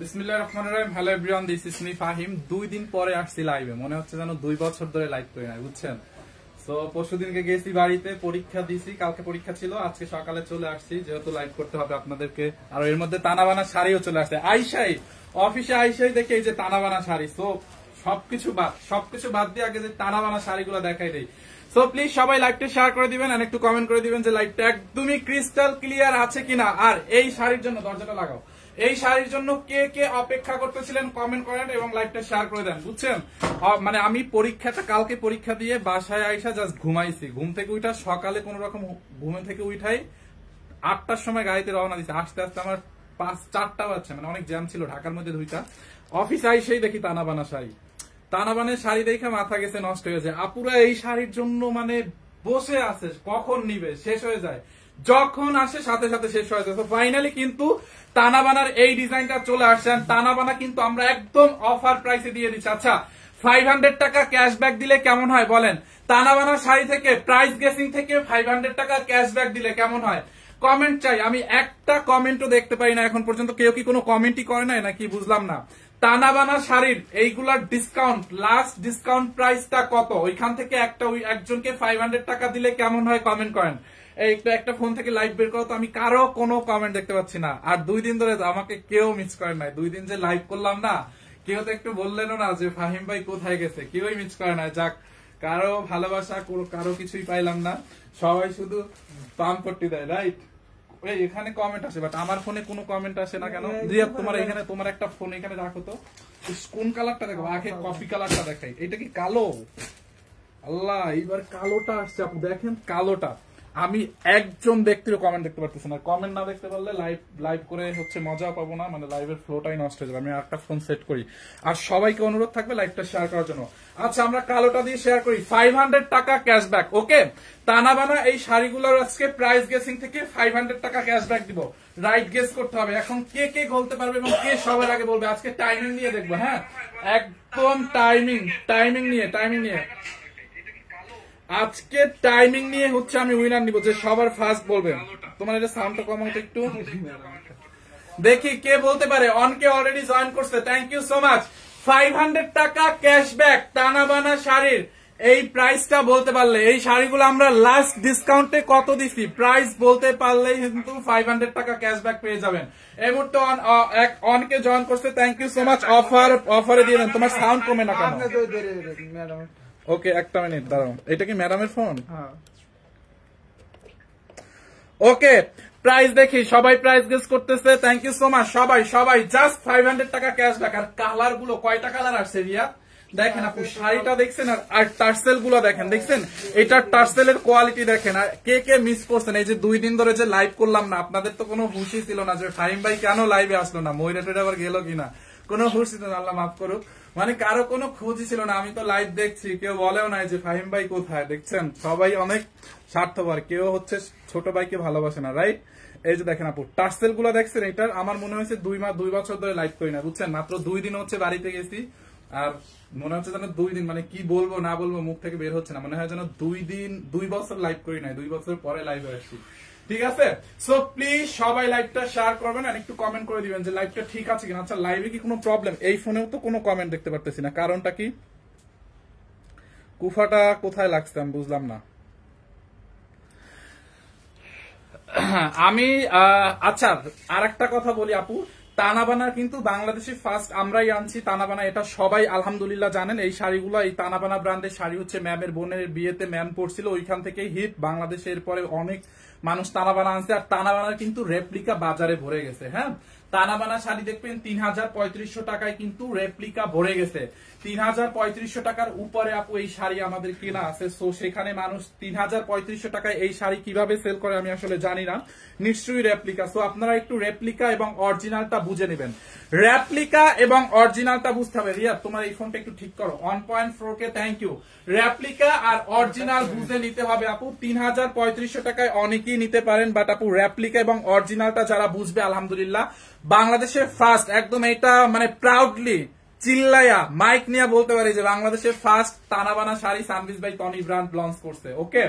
বিসমিল্লাহির রহমানির রহিম। Hello everyone, this is me Fahim. 2 দিন পরে আসছি লাইভে, মনে হচ্ছে যেন 2 বছর ধরে লাইভ করি না, বুঝছেন। তো পরশুদিনকে গেছি বাড়িতে, পরীক্ষা দিছি, কালকে পরীক্ষা ছিল, আজকে সকালে চলে আসছি যেহেতু লাইভ করতে হবে আপনাদেরকে। আর এর মধ্যে তানাবানা শাড়িও চলে আসছে, আইসাই অফিসে আইসাই দেখে এই যে তানাবানা শাড়ি। সো সবকিছু বাদ দিয়ে আগে যে তানাবানা শাড়িগুলো দেখাই দেই। সো প্লিজ সবাই লাইভটা শেয়ার করে দিবেন আর একটু কমেন্ট করে দিবেন যে লাইভটা একদমই ক্রিস্টাল ক্লিয়ার আছে কিনা। আর এই শাড়ির জন্য দরজাটা লাগাও, এই শাড়ির জন্য কে কে অপেক্ষা করতেছিলেন কমেন্ট করেন এবং লাইভটা শেয়ার করে দেন, বুঝছেন। মানে আমি কালকে পরীক্ষা দিয়ে বাসায় আইসা জাস্ট ঘুমাইছি, ঘুম থেকে উঠা সকালে কোন রকম ঘুমে থেকে উঠাই 8টার সময় গাড়িতে রওনা দিচ্ছে, আসতে আসতে আমার 4টা বাজছে, মানে অনেক জ্যাম ছিল ঢাকার মধ্যে 2টা। অফিসে আইসেই দেখি তানাবানা শাড়ি, তানাবানের শাড়ি দেখে মাথা গেছে নষ্ট হয়ে যায়। আপুরা এই শাড়ির জন্য মানে বসে আছে, কখন নিবে, শেষ হয়ে যায়, যখন আসে সাথে সাথে শেষ হয়ে যায়। তো ফাইনালি কিন্তু তানাবানার এই ডিজাইনটা চলে আসছে। তানাবানা কিন্তু আমরা একদম অফার প্রাইসে দিয়ে দিচ্ছি। আচ্ছা, 500 টাকা ক্যাশব্যাক দিলে কেমন হয় বলেন? তানাবানার শাড়ি থেকে প্রাইস গেসিং থেকে 500 টাকা ক্যাশব্যাক দিলে কেমন হয়? কমেন্ট চাই, আমি একটা কমেন্টও দেখতে পাই না এখন পর্যন্ত। কেউ কি কোনো কমেন্টই করে নাই নাকি বুঝলাম না। তানাবানা শাড়ির এইগুলার ডিসকাউন্ট, লাস্ট ডিসকাউন্ট প্রাইসটা কত? ওইখান থেকে একজনকে 500 টাকা দিলে কেমন হয় কমেন্ট করেন। এই একটা ফোন থেকে লাইভ বের করো তো, আমি কারো কোনো কমেন্ট দেখতে পাচ্ছি না। আর 2 দিন ধরে আমাকে কেউ মিস করেন নাই, 2 দিন যে লাইভ করলাম না, কেউ তো একটু বললেনও না যে ফাহিম ভাই কোথায় গেছে, কেউই মিস করে নাই। যাক, কারো ভালোবাসা কারো কিছুই পাইলাম না, সবাই শুধু পাম পট্টি দেয়, রাইট। এখানে কমেন্ট আসে বাট আমার ফোনে কোনো কমেন্ট আসে না কেন? রিয়াদ তোমার এখানে, তোমার একটা ফোন এখানে রাখো তো, কোন কালারটা দেখো, আগে কফি কালারটা দেখাই। এটা কি কালো? আল্লাহ, এইবার কালোটা আসছে আপু, দেখেন কালোটা। আমি একজন ব্যক্তির কমেন্ট দেখতে পারতেছি না, কমেন্ট না দেখতে পারলে লাইভ করে হচ্ছে মজা পাবো না, মানে লাইভের ফ্লোটাই নষ্ট হয়ে যাবে। আমি একটা ফোন সেট করি। আর সবাইকে অনুরোধ থাকবে লাইভটা শেয়ার করার জন্য। আচ্ছা, আমরা কালোটা দিয়ে শেয়ার করি, 500 টাকা ক্যাশব্যাক। ওকে, তানাবানা এই শাড়িগুলোর আজকে প্রাইস গেসিং থেকে 500 টাকা ক্যাশব্যাক দিব। রাইট গেস করতে হবে। এখন কে কে বলতে পারবে এবং কে সবার আগে বলবে, আজকে টাইমিং নিয়ে দেখবো। হ্যাঁ, একদম টাইমিং নিয়ে আজকে টাইমিং নিয়ে হচ্ছে আমি উইনার নিব, যে সবার ফার্স্ট বলবেন। তোমার এটা সাউন্ডটা কমাও তো একটু, দেখি কে বলতে পারে। অনকে অলরেডি জয়েন করছে, থ্যাংক ইউ সো মাচ। 500 টাকা ক্যাশব্যাক তানাবানা শাড়ির এই প্রাইসটা বলতে পারলে, এই শাড়িগুলো আমরা লাস্ট ডিসকাউন্টে কত দিছি প্রাইস বলতে পারলেই কিন্তু 500 টাকা ক্যাশব্যাক পেয়ে যাবেন। এই মুহূর্তে অনকে জয়েন করছে, থ্যাংক ইউ সো মাচ। অফারে দিয়ে দেন। তোমার সাউন্ড কমে না কেন? ওকে, একটা মিনিট দাঁড়াও। এটা কি ম্যাডামের ফোন? ওকে, প্রাইস দেখি, সবাই প্রাইস গেস করতেছে, থ্যাংক ইউ সো মাচ। সবাই জাস্ট 500 টাকা ক্যাশব্যাক। আর কালার গুলো কয়টা কালার আসছে রিয়া দেখেন আপু, শাড়িটা দেখছেন আর টার্সেল গুলো দেখছেন, এটা টার্সেলের কোয়ালিটি দেখেন। আর কে কে মিস করছেন, এই যে 2 দিন ধরে যে লাইভ করলাম না, আপনাদের তো কোনো হুশই ছিল না যে ফাহিম ভাই কেন লাইভে আসলো না, ময়ূরা আবার গেল কিনা, কোনো হুশ ছিল না, আল্লাহ মাফ করুক। মানে কারো কোনো খোঁজই ছিল না। আমি তো লাইভ দেখছি, কেউ বলেও নাই যে ফাহিম ভাই কোথায়। দেখছেন সবাই অনেক স্বার্থপর, কেউ হচ্ছে ছোট ভাইকে ভালোবাসে না, রাইট। এই যে দেখেন আপু, টার্সেল গুলো দেখছেন, এটার আমার মনে হয়েছে 2 বছর ধরে লাইভ করি না, বুঝছেন। মাত্র 2 দিন হচ্ছে বাড়িতে গেছি, আর মনে হচ্ছে যেন 2 দিন, মানে কি বলবো না বলবো মুখ থেকে বের হচ্ছে না, মনে হয় যেন 2 বছর লাইভ করি নাই, 2 বছর পরে লাইভে আসছি। ঠিক আছে, সো প্লিজ সবাই লাইভটা শেয়ার করবেন আর একটু কমেন্ট করে দিবেন যে লাইভটা ঠিক আছে কিনা। আচ্ছা, লাইভে কি কোনো প্রবলেম? এই ফোনেও তো কোনো কমেন্ট দেখতে পারতেছি না, কারণটা কি? কুফাটা কোথায় লাগছে আমি বুঝলাম না। আমি আচ্ছা, আর একটা কথা বলি আপু, তানাবানা কিন্তু বাংলাদেশে ফার্স্ট আমরাই আনছি তানাবানা, এটা সবাই আলহামদুলিল্লাহ জানেন। এই শাড়িগুলো, এই তানাবানা ব্র্যান্ডের শাড়ি হচ্ছে ম্যামের বোনের বিয়েতে ম্যাম পড়ছিল, ওইখান থেকে হিট বাংলাদেশে। এরপরে অনেক মানুষ তানাবানা আনছে, আর তানাবানার কিন্তু রেপ্লিকা বাজারে ভরে গেছে। হ্যাঁ, তানাবানা শাড়ি দেখবেন 3500 টাকায় কিন্তু রেপ্লিকা ভরে গেছে। 3500 টাকার উপরে আপু এই শাড়ি আমাদের কেনা আছে। সো সেখানে মানুষ 3500 টাকায় এই শাড়ি কিভাবে সেল করে আমি আসলে জানি না, নিশ্চয়ই রেপ্লিকা। সো আপনারা একটু রেপ্লিকা এবং অরিজিনালটা বুঝে নেবেন। রেপ্লিকা এবং অরিজিনালটা বুঝতে হবে। রিয়া, তোমার এই ফোনটা একটু ঠিক করো। 1.4 কে থ্যাংক ইউ। রেপ্লিকা আর অরিজিনাল বুঝে নিতে হবে আপু। 3500 টাকায় অনেকেই নিতে পারেন, বাট আপু রেপ্লিকা এবং অরিজিনালটা যারা বুঝবে আলহামদুলিল্লাহ বাংলাদেশের ফার্স্ট, একদম এটা মানে প্রাউডলি চিল্লাইয়া মাইক নিয়ে বলতে পারি যে বাংলাদেশের ফার্স্ট তানাবানা শাড়ি সানভিজ বাই টনি ব্র্যান্ড লঞ্চ করছে। ওকে,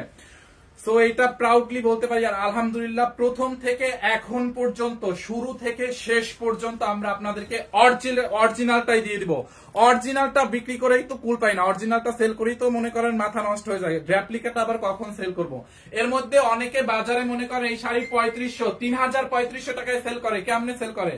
সো এটা প্রাউডলি বলতে পারি। আর আলহামদুলিল্লাহ প্রথম থেকে এখন পর্যন্ত, শুরু থেকে শেষ পর্যন্ত আমরা আপনাদেরকে অরিজিনালটাই দিয়ে দিব। অরিজিনালটা বিক্রি করেই তো কুল পাই না, অরিজিনালটা সেল করেই তো মনে করেন মাথা নষ্ট হয়ে যায়। রেপ্লিকাটা আবার কখন সেল করব? এর মধ্যে অনেকে বাজারে মনে করেন এই শাড়ি 3500, 3000-3500 টাকায় সেল করে। কেমনে সেল করে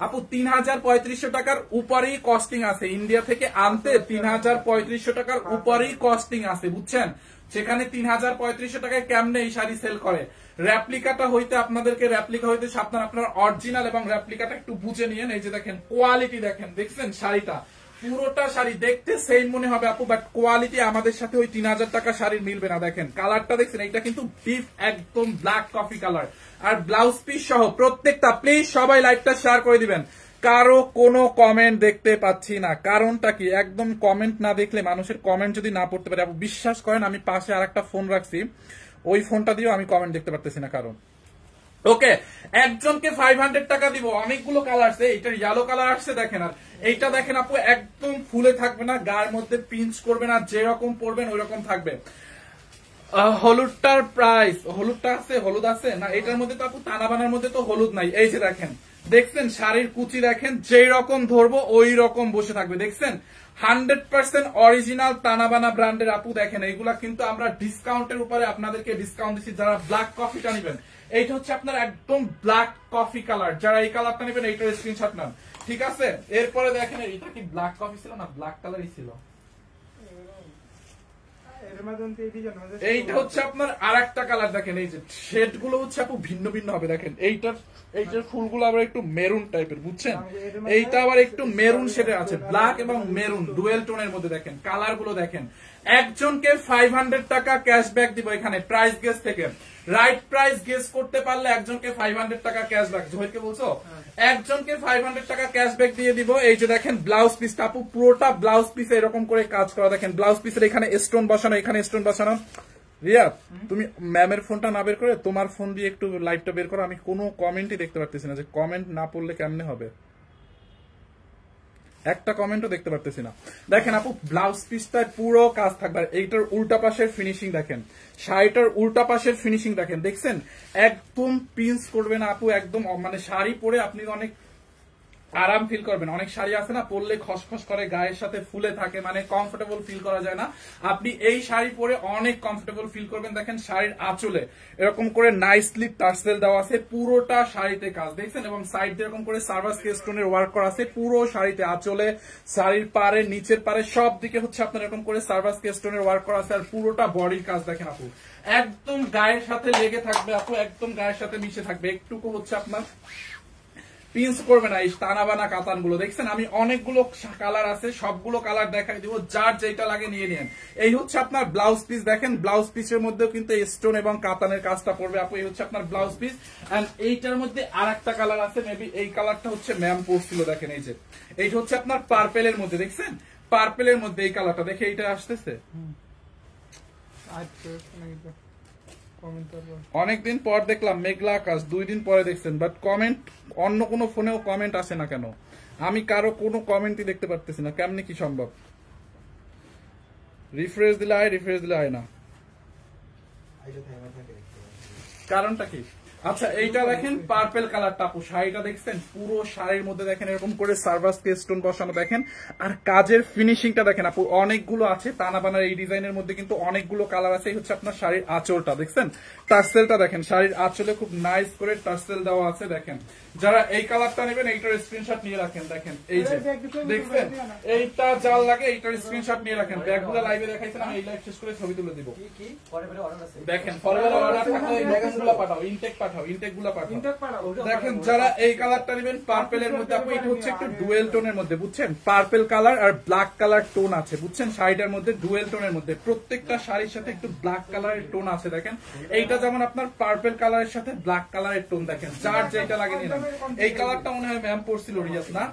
আপু? 3000-3500 টাকার উপরেই কস্টিং আছে। ইন্ডিয়া থেকে আনতে 3000-3500 টাকার উপরেই কস্টিং আছে, বুঝছেন? সেখানে 3000-3500 টাকায় কেমনে এই শাড়ি সেল করে? রেপ্লিকাটা হইতে আপনাদেরকে, রেপ্লিকা হইতে সাবধান, আপনার অরিজিনাল এবং রেপ্লিকাটা একটু বুঝে নিয়েন। এই যে দেখেন কোয়ালিটি দেখেন, দেখছেন শাড়িটা, পুরোটা শাড়ি দেখতে সেম মনে হবে আপু, বাট কোয়ালিটি আমাদের সাথে ওই 3000 টাকা শাড়ির মিলবে না। দেখেন কালারটা দেখছেন, এটা কিন্তু ডিপ একদম ব্ল্যাক কফি কালার, আর ব্লাউজ পিস সহ প্রত্যেকটা। প্লিজ সবাই লাইভটা শেয়ার করে দিবেন। কারো কোনো কমেন্ট দেখতে পাচ্ছি না, কারণটা কি? একদম কমেন্ট না দেখলে, মানুষের কমেন্ট যদি না পড়তে পারে, আপু বিশ্বাস করেন আমি পাশে আর একটা ফোন রাখছি, ওই ফোনটা দিয়েও আমি কমেন্ট দেখতে পারতেছি না কারণ। ওকে, একজনকে 500 টাকা দিব। অনেকগুলো কালার আছে, এইটার ইয়েলো কালার আসছে দেখেন, আর এইটা দেখেন আপু একদম ফুলে থাকবে না, গায়ের মধ্যে পিঞ্চ করবে না, যেরকম পরবেন ওই রকম থাকবে। হলুদটার প্রাইস, হলুদটা আছে, হলুদ আছে না এটার মধ্যে তো আপু? তানাবানার মধ্যে তো হলুদ নাই। এই যে দেখেন, দেখছেন শাড়ির কুচি দেখেন, যেই রকম ধরবো ওই রকম বসে থাকবে, দেখছেন? 100% অরিজিনাল তানাবানা ব্র্যান্ডের আপু। দেখেন এইগুলা কিন্তু আমরা ডিসকাউন্টের উপরে আপনাদেরকে ডিসকাউন্ট দিচ্ছি। যারা ব্ল্যাক কফিটা নেবেন, এইটা হচ্ছে আপনার একদম ব্ল্যাক কফি কালার, যারা এই কালারটা নেবেন এইটার স্ক্রিনশট নেন, ঠিক আছে? এরপরে দেখেন এটা কি ব্ল্যাক কফি ছিল না, ব্ল্যাক কালারই ছিল। এইটা হচ্ছে আপনার আরেকটা কালার, দেখেন এই যে শেড গুলো হচ্ছে আপু ভিন্ন ভিন্ন হবে। দেখেন এইটার ফুলগুলো আবার একটু মেরুন টাইপের, বুঝছেন? এইটা আবার একটু মেরুন শেডের আছে, ব্ল্যাক এবং মেরুন ডুয়েল টোনের মধ্যে। দেখেন কালার গুলো দেখেন। একজনকে 500 টাকা ক্যাশব্যাক দিব এখানে প্রাইস গেস থেকে। রাইট প্রাইস গেস করতে পারলে একজনকে 500 টাকা ক্যাশব্যাক। জহিরকে বলছো? একজনকে 500 টাকা ক্যাশব্যাক দিয়ে দিব। এই যে দেখেন ব্লাউজ পিসটা আপু, পুরোটা ব্লাউজ পিস এরকম করে কাজ করা। দেখেন ব্লাউজ পিসের এখানে স্টোন বসানো, এখানে স্টোন বসানো। রিয়া, তুমি ম্যামের ফোনটা না বের করে তোমার ফোন দিয়ে একটু লাইভটা বের করো। আমি কোনো কমেন্টই দেখতে পারতেছি না, যে কমেন্ট না পড়লে কেমনে হবে? একটা কমেন্টও দেখতে পারতেছি না। দেখেন আপু ব্লাউজ পিসটায় পুরো কাজ থাকবে। এইটার উল্টা পাশের ফিনিশিং দেখেন, শাড়িটার উল্টা পাশের ফিনিশিং দেখেন, দেখছেন? একদম পিঞ্চ করবে না আপু, একদম মানে শাড়ি পরে আপনি অনেক আরাম ফিল করবেন। অনেক শাড়ি আছে না পরলে খসখস করে, গায়ের সাথে ফুলে থাকে, মানে কমফোর্টেবল ফিল করা যায় না। আপনি এই শাড়ি পরে অনেক কমফোর্টেবল ফিল করবেন। দেখেন শাড়ির আঁচলে এরকম করে নাইসলি টার্সেল দেওয়া আছে, পুরোটা শাড়িতে কাজ, দেখছেন? এবং সাইড দিয়ে এরকম করে সার্ভাস স্টোনের ওয়ার্ক করা আছে পুরো শাড়িতে, আঁচলে, শাড়ির পারে, নিচের পারে, সব দিকে হচ্ছে আপনার এরকম করে সার্ভাস স্টোনের ওয়ার্ক করা আছে। আর পুরোটা বডির কাজ দেখেন আপু, একদম গায়ের সাথে লেগে থাকবে আপু, একদম গায়ের সাথে মিশে থাকবে, একটুকু হচ্ছে আপনার পিঞ্চ করবে না। এই টানাবানা কাতান গুলো দেখছেন, আমি অনেকগুলো কালার আছে, সবগুলো কালার দেখাই দিব, যার যেটা লাগে নিয়ে নেন। এই হচ্ছে আপনার ব্লাউজ পিস। দেখেন ব্লাউজ পিসের মধ্যেও কিন্তু স্টোন এবং কাতানের কাজটা পড়বে আপু। এই হচ্ছে আপনার ব্লাউজ পিস। এন্ড এইটার মধ্যে আর একটা কালার আছে, মেবি এই কালারটা হচ্ছে ম্যাম পরছিল। দেখেন এই যে এইটা হচ্ছে আপনার পার্পেলের মধ্যে, দেখছেন? পার্পেলের মধ্যে এই কালারটা, দেখে এইটা আসতেছে অনেকদিন পর দেখলাম, মেঘলা আকাশ 2 দিন পরে দেখছেন, বাট কমেন্ট অন্য কোনো ফোনেও কমেন্ট আসে না কেন? আমি কারো কোনো কমেন্টই দেখতে পারতেছি না, কেমনে কি সম্ভব? রিফ্রেশ দিলে আয় না, কারণটা কি? আচ্ছা এইটা দেখেন পার্পেল কালারটা আপু, শাড়িটা দেখছেন? পুরো শাড়ির মধ্যে দেখেন এরকম করে সার্ভাস স্টোন বসানো, দেখেন? আর কাজের ফিনিশিংটা দেখেন আপু, অনেকগুলো আছে তানাবানার এই ডিজাইনের মধ্যে, কিন্তু অনেকগুলো কালার আছে। এই হচ্ছে আপনার শাড়ির আঁচলটা, দেখছেন? টার্সেলটা দেখেন, শাড়ির আঁচলে খুব নাইস করে টার্সেল দেওয়া আছে। দেখেন যারা এই কালারটা নেবেন এইটার স্ক্রিনশট নিয়ে রাখেন। দেখেন এই যে দেখছেন, এইটা যার লাগে এইটার স্ক্রিনশট নিয়ে রাখেন। ব্যাগগুলো লাইভে দেখাইছিলাম, এই লাইভ শেষ করে ছবি তুলে দিব। দেখেন ফরওয়ার্ড অর্ডার থাকলে এই ডকুমেন্টগুলো পাঠাও, ইনটেক পাঠাও। দেখেন যারা এই কালারটা নেবেন পার্পেলের মধ্যে আপু, এটা হচ্ছে একটু ডুয়েল টোনের মধ্যে, বুঝছেন? পার্পেল কালার আর ব্ল্যাক কালার টোন আছে, বুঝছেন? শাড়িটার মধ্যে ডুয়েল টোনের মধ্যে, প্রত্যেকটা শাড়ির সাথে একটু ব্ল্যাক কালারের টোন আছে। দেখেন এইটা যেমন আপনার পার্পেল কালারের সাথে ব্ল্যাক কালারের টোন, দেখেন যার যেটা লাগে নিলাম। এই কালারটা মনে হয় ম্যাম পরছিল, রিয়াজ না?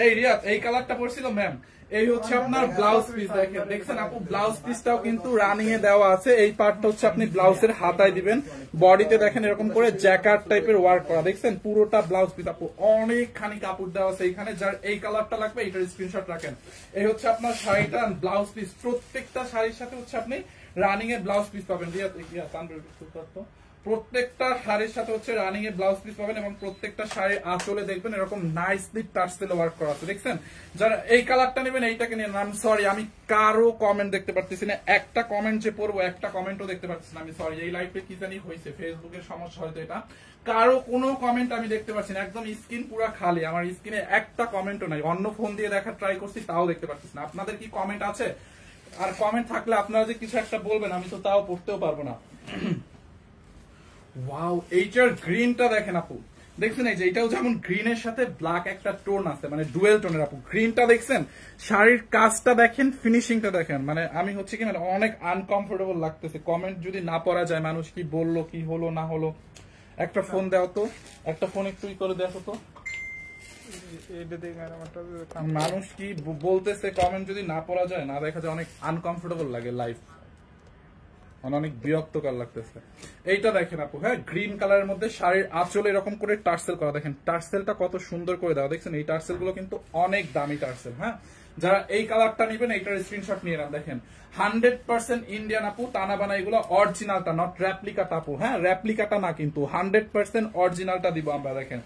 এই রিয়াজ এই কালারটা পরছিল ম্যাম। এই হচ্ছে আপনার ব্লাউজ পিস, দেখেন দেখছেন আপু? ব্লাউজ পিসটাও কিন্তু রানিং এ দেওয়া আছে। এই পার্টটা হচ্ছে আপনি ব্লাউজের হাতায় দিবেন, বডিতে দেখেন এরকম করে জ্যাকার্ড টাইপের ওয়ার্ক করা, দেখছেন? পুরোটা ব্লাউজ পিস আপু, অনেকখানি কাপড় দেওয়া আছে এখানে। যার এই কালারটা লাগবে এইটার স্ক্রিনশট রাখেন। এই হচ্ছে আপনার শাড়িটা ব্লাউজ পিস, প্রত্যেকটা শাড়ির সাথে হচ্ছে আপনি রানিং এর ব্লাউজ পিস পাবেন। প্রত্যেকটা শাড়ির সাথে হচ্ছে রানিং এর ব্লাউজ পিস পাবেন এবং প্রত্যেকটা শাড়ির আঁচলে দেখবেন এরকম নাইসলি টার্সেল ওয়ার্ক করা আছে, দেখছেন? যারা এই কালারটা নেবেন এইটাকে নিন। আমি সরি, আমি কারো কমেন্ট দেখতে পারতেছি না, একটা কমেন্ট যে পড়বো একটা কমেন্টও দেখতে পাচ্ছি না। আমি সরি, এই লাইভে কি জানি হয়েছে, ফেসবুকের সমস্যা হয়তো এটা, কারো কোনো কমেন্ট আমি দেখতে পাচ্ছি না, একদম স্ক্রিন পুরো খালি, আমার স্ক্রিনে একটা কমেন্টও নাই। অন্য ফোন দিয়ে দেখার ট্রাই করছি, তাও দেখতে পাচ্ছি না। আপনাদের কি কমেন্ট আছে? আর কমেন্ট থাকলে আপনারা যে কিছু একটা বলবেন, আমি তো তাও পড়তেও পারবো না। ওয়াও, এইটার গ্রিনটা দেখেন আপু, দেখছেন? এই যে এটাও যেমন গ্রিনের সাথে ব্ল্যাক একটা টোন আছে, মানে ডুয়েল টোনের আপু। গ্রিনটা দেখছেন, শাড়ির কাজটা দেখেন, ফিনিশিংটা দেখেন, মানে আমি হচ্ছে কি মানে অনেক আনকমফোর্টেবল লাগতেছে। কমেন্ট যদি না পড়া যায়, মানুষ কি বললো, কি হলো না হলো। একটা ফোন দাও তো, একটা ফোন একটু করে দেখো তো মানুষ কি বলতেছে। কমেন্ট যদি না পড়া যায়, না দেখা যায়, অনেক আনকমফোর্টেবল লাগে লাইফ, অনেক বিরক্তকর লাগতেছে। এইটা দেখেন আপু, হ্যাঁ, গ্রিন কালারের মধ্যে শাড়ির আঁচলে এরকম করে টার্সেল করা, দেখেন টার্সেলটা কত সুন্দর করে দেওয়া, দেখছেন? এই টার্সেল গুলো কিন্তু অনেক দামি টার্সেল। হ্যাঁ, যারা এই কালারটা নেবেন এইটার স্ক্রিনশট নিয়ে নেন। দেখেন 100% ইন্ডিয়ান আপু, টানা বানা, এগুলো অরিজিনালটা, নট রেপ্লিকাটা আপু। হ্যাঁ, রেপ্লিকাটা না, কিন্তু 100% অরিজিনালটা দিব আমরা। দেখেন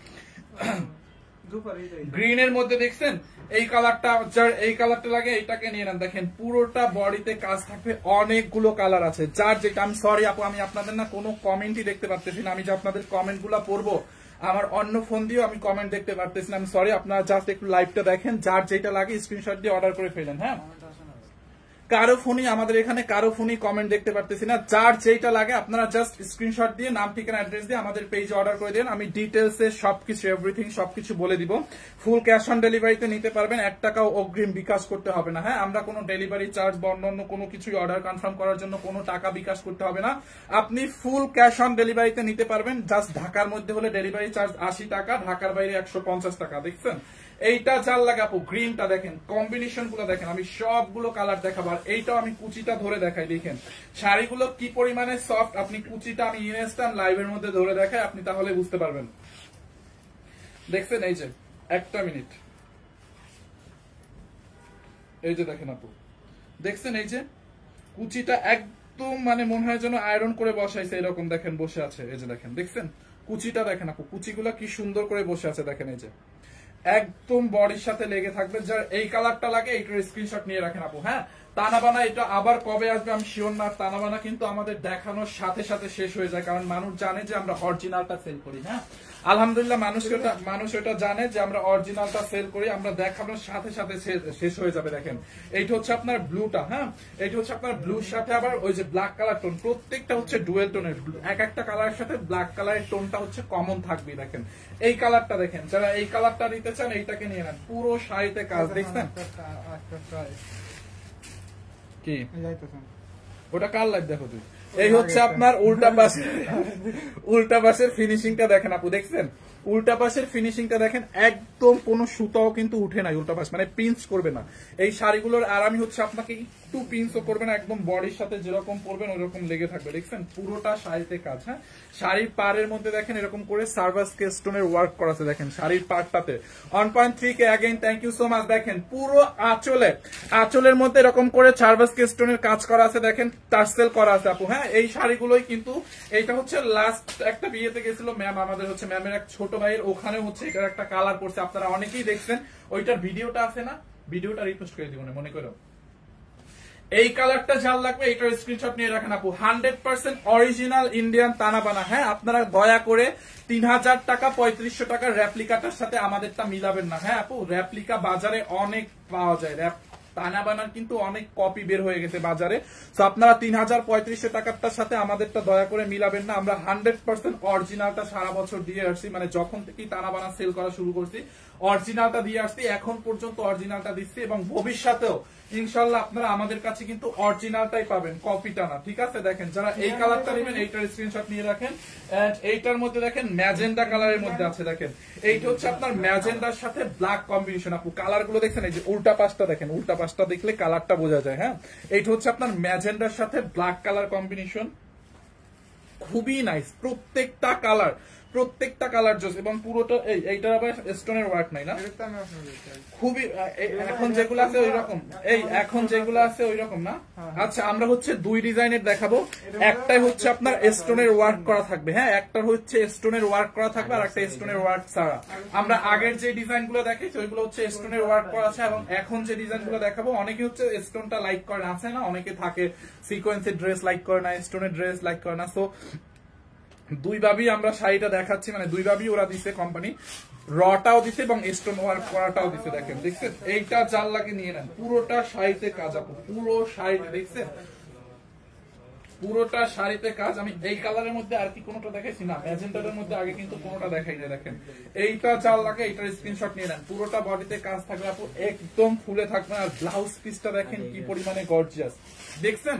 গ্রিনের মধ্যে দেখছেন এই কালারটা, যার এই কালারটা লাগে এইটাকে নিয়ে নেন। দেখেন পুরোটা বডিতে কাজ থাকবে, অনেকগুলো কালার আছে, যার যেটা। আমি সরি আপু, আমি আপনাদের না কোনো কমেন্টই দেখতে পারতেছি না। আমি যে আপনাদের কমেন্ট গুলা পড়বো, আমার অন্য ফোন দিয়েও আমি কমেন্ট দেখতে পারতেছি না। আমি সরি, আপনারা জাস্ট একটু লাইভটা দেখেন, যার যেটা লাগে স্ক্রিনশট দিয়ে অর্ডার করে ফেলেন। হ্যাঁ, কারো ফোনই আমাদের এখানে কারো ফোনই কমেন্ট দেখতে পারতেছি না, যার যেটা লাগে আপনারা জাস্ট স্ক্রিনশট দিয়ে নাম ঠিকানা অ্যাড্রেস দিয়ে আমাদের পেজে অর্ডার করে দেন। আমি ডিটেলসে সবকিছু এভরিথিং সবকিছু বলে দিব। ফুল ক্যাশ অন ডেলিভারিতে নিতে পারবেন, 1 টাকাও অগ্রিম বিকাশ করতে হবে না। হ্যাঁ, আমরা কোনো ডেলিভারি চার্জ বা অন্য কোনো কিছুই অর্ডার কনফার্ম করার জন্য কোনো টাকা বিকাশ করতে হবে না। আপনি ফুল ক্যাশ অন ডেলিভারিতে নিতে পারবেন। জাস্ট ঢাকার মধ্যে হলে ডেলিভারি চার্জ 80 টাকা, ঢাকার বাইরে 150 টাকা। দেখছেন এইটা চাল লাগে আপু। গ্রিনটা দেখেন, কম্বিনেশন গুলো দেখেন, আমি সবগুলো কালার দেখাবো। আর এইটাও আমি কুচিটা ধরে দেখাই, দেখেন শাড়িগুলো কি পরিমাণে সফট। আপনি কুচিটা আমি ইনস্ট্যান্ট লাইভের মধ্যে ধরে দেখাই, আপনি তাহলে বুঝতে পারবেন। দেখছেন এই যে, একটা মিনিট, এই যে দেখেন আপু, দেখছেন এই যে কুচিটা একদম মানে মনে হয় যেন আয়রন করে বসাইছে এরকম। দেখেন বসে আছে, এই যে দেখেন, দেখছেন কুচিটা দেখেন আপু, কুচিগুলা কি সুন্দর করে বসে আছে। দেখেন এই যে একদম বডির সাথে লেগে থাকবে। যার এই কালারটা লাগে এইটার স্ক্রিনশট নিয়ে রাখেন আপু। হ্যাঁ, তানাবানা এটা আবার কবে আসবে আমি শিওর না। তানাবানা কিন্তু আমাদের দেখানোর সাথে সাথে শেষ হয়ে যায়, কারণ মানুষ জানে যে আমরা অরিজিনালটা সেল করি। হ্যাঁ, আলহামদুলিল্লাহ মানুষ এটা জানে যে আমরা অরিজিনালটা সেল করি, আমরা দেখানোর সাথে সাথে শেষ হয়ে যাবে। দেখেন এইটা হচ্ছে আপনার ব্লুটা। হ্যাঁ, এইটা হচ্ছে আপনার ব্লুর সাথে আবার ওই যে ব্ল্যাক কালার টোন, প্রত্যেকটা হচ্ছে ডুয়েল টোনের। এক একটা কালারের সাথে ব্ল্যাক কালারের টোনটা হচ্ছে কমন থাকবে। দেখেন এই কালারটা দেখেন, যারা এই কালারটা নিতে চান এইটাকে নিয়ে নেন। পুরো শাড়িতে কাজ, দেখছেন কি? ওটা কার লাইভ দেখো তুই। এই হচ্ছে আপনার উল্টা পাশের ফিনিশিংটা দেখেন আপু, দেখছেন উল্টা পাশের ফিনিশিংটা দেখেন, একদম কোনো সুতাও কিন্তু উঠে নাই উল্টা পাশ, মানে পিঞ্চ করবে না এই শাড়িগুলোর। আর আমি হচ্ছে আপনাকে একটু পিঞ্চও করবে না, একদম বডির সাথে যেরকম পরবেন ওরকম লেগে থাকবে। দেখছেন পুরোটা শাড়িতে কাজ। হ্যাঁ, শাড়ির পাড়ের মধ্যে দেখেন এরকম করে সার্ভাস স্টোনের ওয়ার্ক করা আছে। দেখেন শাড়ির পাড়টাতে 1.3K again, thank you so much. দেখেন পুরো আঁচলের মধ্যে এরকম করে সার্ভাস স্টোনের কাজ করা আছে, দেখেন টার্সেল করা আছে আপু। হ্যাঁ, এই শাড়িগুলোই কিন্তু, এইটা হচ্ছে লাস্ট একটা বিয়েতে গেছিল ম্যাম, আমাদের হচ্ছে ম্যামের এক ছোট ভাইয়ের, ওখানে হচ্ছে এটার একটা কালার করছে, আপনারা অনেকেই দেখছেন। ওইটার ভিডিওটা আছে না, ভিডিওটা রিপোস্ট করে দিব মনে করো। এই কালারটা যার লাগবে এইটার স্ক্রিনশট নিয়ে রাখেন আপু। 100% অরিজিনাল ইন্ডিয়ান তানাবানা। হ্যাঁ, আপনারা দয়া করে 3000 টাকা 3500 টাকার রেপ্লিকাটার সাথে আমাদেরটা মিলাবেন না। হ্যাঁ আপু, রেপ্লিকা বাজারে অনেক পাওয়া যায়, তানাবানার কিন্তু অনেক কপি বের হয়ে গেছে বাজারে। তো আপনারা 3000-3500 টাকারটার সাথে আমাদেরটা দয়া করে মিলাবেন না। আমরা 100% অরিজিনালটা সারা বছর দিয়ে আসছি, মানে যখন থেকে তানাবানা সেল করা শুরু করছি অরিজিনালটা দিয়ে আসছি, এখন পর্যন্ত অরিজিনালটা দিচ্ছি, এবং ভবিষ্যতেও ইনশাল্লাহ আপনারা আমাদের কাছে কিন্তু অরিজিনালটাই পাবেন, কপিটা না। ঠিক আছে, দেখেন যারা এই কালারটা নেবেন এইটার স্ক্রিনশট নিয়ে রাখেন। এইটার মধ্যে দেখেন ম্যাজেন্ডা কালারের মধ্যে আছে। দেখেন এইটা হচ্ছে আপনার ম্যাজেন্ডার সাথে ব্ল্যাক কম্বিনেশন আপু। কালার গুলো দেখছেন, এই যে উল্টা পাশটা দেখেন, উল্টা পাশটা দেখলে কালারটা বোঝা যায়। হ্যাঁ, এইটা হচ্ছে আপনার ম্যাজেন্ডার সাথে ব্ল্যাক কালার কম্বিনেশন, খুবই নাইস। প্রত্যেকটা কালার প্রত্যেকটা কালার জোস এবং পুরোটা এইটার আবার স্টোনের ওয়ার্ক নাই না, খুবই এখন যেগুলো আছে ওই রকম, এখন যেগুলো আছে ওই রকম না। আচ্ছা আমরা হচ্ছে দুই ডিজাইনের দেখাবো, একটাই হচ্ছে আপনার স্টোনের ওয়ার্ক করা থাকবে, হ্যাঁ একটা হচ্ছে স্টোনের ওয়ার্ক করা থাকবে আর একটা স্টোনের ওয়ার্ক ছাড়া। আমরা আগের যে ডিজাইন গুলো দেখাইছি ওইগুলো হচ্ছে স্টোনের ওয়ার্ক করা আছে, এবং এখন যে ডিজাইন গুলো দেখাবো অনেকে হচ্ছে স্টোনটা লাইক করে, আছে না অনেকে থাকে সিকোয়েন্সের ড্রেস লাইক করে না, স্টোনের ড্রেস লাইক করে না। সো দুই ভাবেই আমরা শাড়িটা দেখাচ্ছি, মানে দুই ভাবেই ওরা দিছে কোম্পানি, রটাও দিছে এবং স্টোন ওয়ার্ক করাটাও দিছে। দেখেন দেখছেন, এইটা জাল লাগে নিয়ে নেন, পুরোটা শাড়িতে কাজ আপু, পুরো শাড়িতে দেখছেন, পুরোটা শাড়িতে কাজ। আমি এই কালারের মধ্যে আর কি কোনোটা দেখাইছি না, ম্যাজেন্টার মধ্যে আগে কিন্তু কোনোটা দেখাই না। দেখেন এইটা জাল লাগে, এইটার স্ক্রিনশট নিয়ে নেন, পুরোটা বডিতে কাজ থাকবে আপু, একদম ফুলে থাকবে। আর ব্লাউজ পিসটা দেখেন কি পরিমাণে গর্জিয়াস, দেখছেন।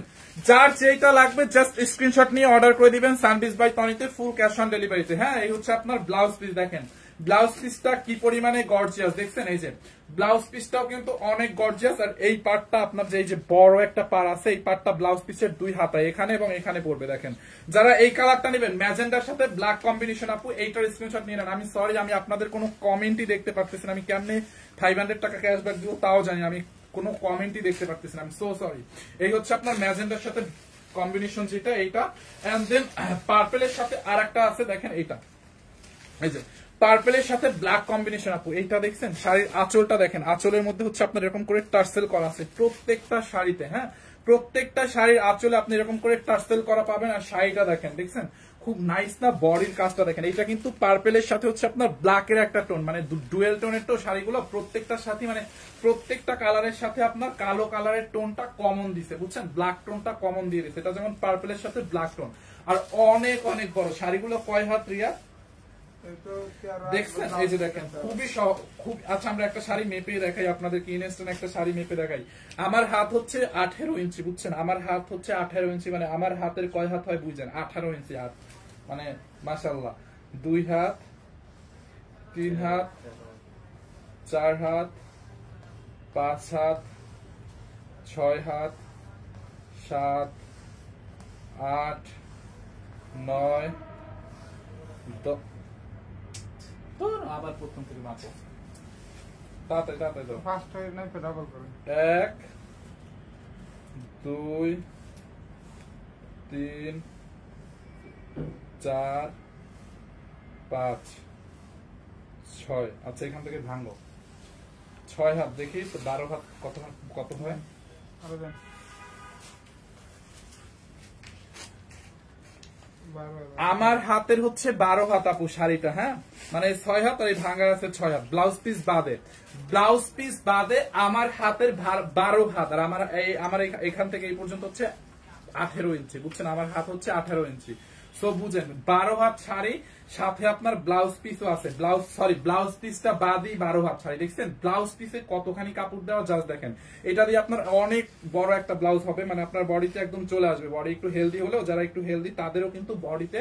যার যেটা লাগবে জাস্ট স্ক্রিনশট নিয়ে অর্ডার করে দিবেন সানবিজ বাই তনিতে, ফুল ক্যাশ অন ডেলিভারিতে। হ্যাঁ এই হচ্ছে আপনার ব্লাউজ পিস, দেখেন ব্লাউজ পিসটা কি পরিমাণে গর্জিয়াস, দেখছেন এই যে ব্লাউজ পিসটাও কিন্তু অনেক গর্জিয়াস। আর এই পার্টটা আপনার যে এই যে বড় একটা পার আছে, এই পার্টটা ব্লাউজ পিসের দুই হাতায় এখানে এবং এখানে পড়বে। দেখেন যারা এই কালারটা নেবেন ম্যাজেন্ডার সাথে ব্ল্যাক কম্বিনেশন আপু, এইটার স্ক্রিনশট নিয়ে নেন। আমি সরি আমি আপনাদের কোনো কমেন্টই দেখতে পারতেছি না, আমি কেমনে 500 টাকা ক্যাশব্যাক দিব তাও জানি, আমি কোনো কমেন্টই দেখতে পারতেছি না, আমি সো সরি। এই হচ্ছে আপনার ম্যাজেন্ডার সাথে কম্বিনেশন যেটা এইটা, এন্ড দেন পার্পেলের সাথে আর একটা আছে, দেখেন এইটা, এই যে পার্পেলের সাথে ব্ল্যাক কম্বিনেশন আপু, এইটা দেখছেন। শাড়ির আঁচলটা দেখেন, আঁচলের মধ্যে হচ্ছে আপনার এরকম করে টার্সেল করা আছে প্রত্যেকটা শাড়িতে, হ্যাঁ প্রত্যেকটা শাড়ির আঁচলে আপনি এরকম করে টার্সেল করা পাবেন। আর শাড়িটা দেখেন, দেখছেন খুব নাইস না, বডির কাজটা দেখেন। এটা কিন্তু পার্পেলের সাথে হচ্ছে আপনার ব্ল্যাকের একটা টোন, মানে ডুয়েল টোনের তো শাড়িগুলো প্রত্যেকটার সাথে, মানে প্রত্যেকটা কালারের সাথে আপনার কালো কালারের টোনটা কমন দিছে, বুঝছেন, ব্ল্যাক টোনটা কমন দিয়ে দিচ্ছে। এটা যেমন পার্পেলের সাথে ব্ল্যাক টোন, আর অনেক অনেক বড় শাড়িগুলো। কয় হাত রিয়া দেখছেন, এই যে দেখেন খুবই খুব। আচ্ছা আমরা একটা শাড়ি মেপে দেখাই আপনাদেরকে, ইনস্ট্যান্ট একটা শাড়ি মেপে দেখাই। আমার হাত হচ্ছে 18 ইঞ্চি, বুঝছেন, আমার হাত হচ্ছে 18 ইঞ্চি, মানে আমার হাতের কয় হাত হয় বুঝছেন, 18 ইঞ্চি হাত, মানে মাশাআল্লাহ। 2 হাত, 3 হাত, 4 হাত, 5 হাত, 6 হাত, 7, 8, 9, 10। আবার প্রথম থেকে মাপো, তাড়াতাড়ি তাড়াতাড়ি দাও। ফার্স্ট হয়ে নাই তো ডাবল করে, 1 2 3 4 5 6। আচ্ছা এখান থেকে ভাঙো, 6 হাত দেখি তো, 12 হাত কত কত হয়? আমার হাতের হচ্ছে 12 হাত আপু শাড়িটা, হ্যাঁ মানে 6 হাত আর এই ভাঙা আছে 6 হাত, ব্লাউজ পিস বাদে, ব্লাউজ পিস বাদে আমার হাতের 12 হাত। আর আমার এখান থেকে এই পর্যন্ত হচ্ছে 18 ইঞ্চি, বুঝছেন, আমার হাত হচ্ছে 18 ইঞ্চি। সো বুঝেন 12 হাত শাড়ি, সাথে আপনার ব্লাউজ পিসও আছে, ব্লাউজ পিসটা বাদই 12 হাত শাড়ি। দেখছেন ব্লাউজ পিসে কতখানি কাপড় দেওয়া, জাস্ট দেখেন। এটা দিয়ে আপনার অনেক বড় একটা ব্লাউজ হবে, মানে আপনার বডিতে একদম চলে আসবে। বডি একটু হেলদি হলেও, যারা একটু হেলদি তাদেরও কিন্তু বডিতে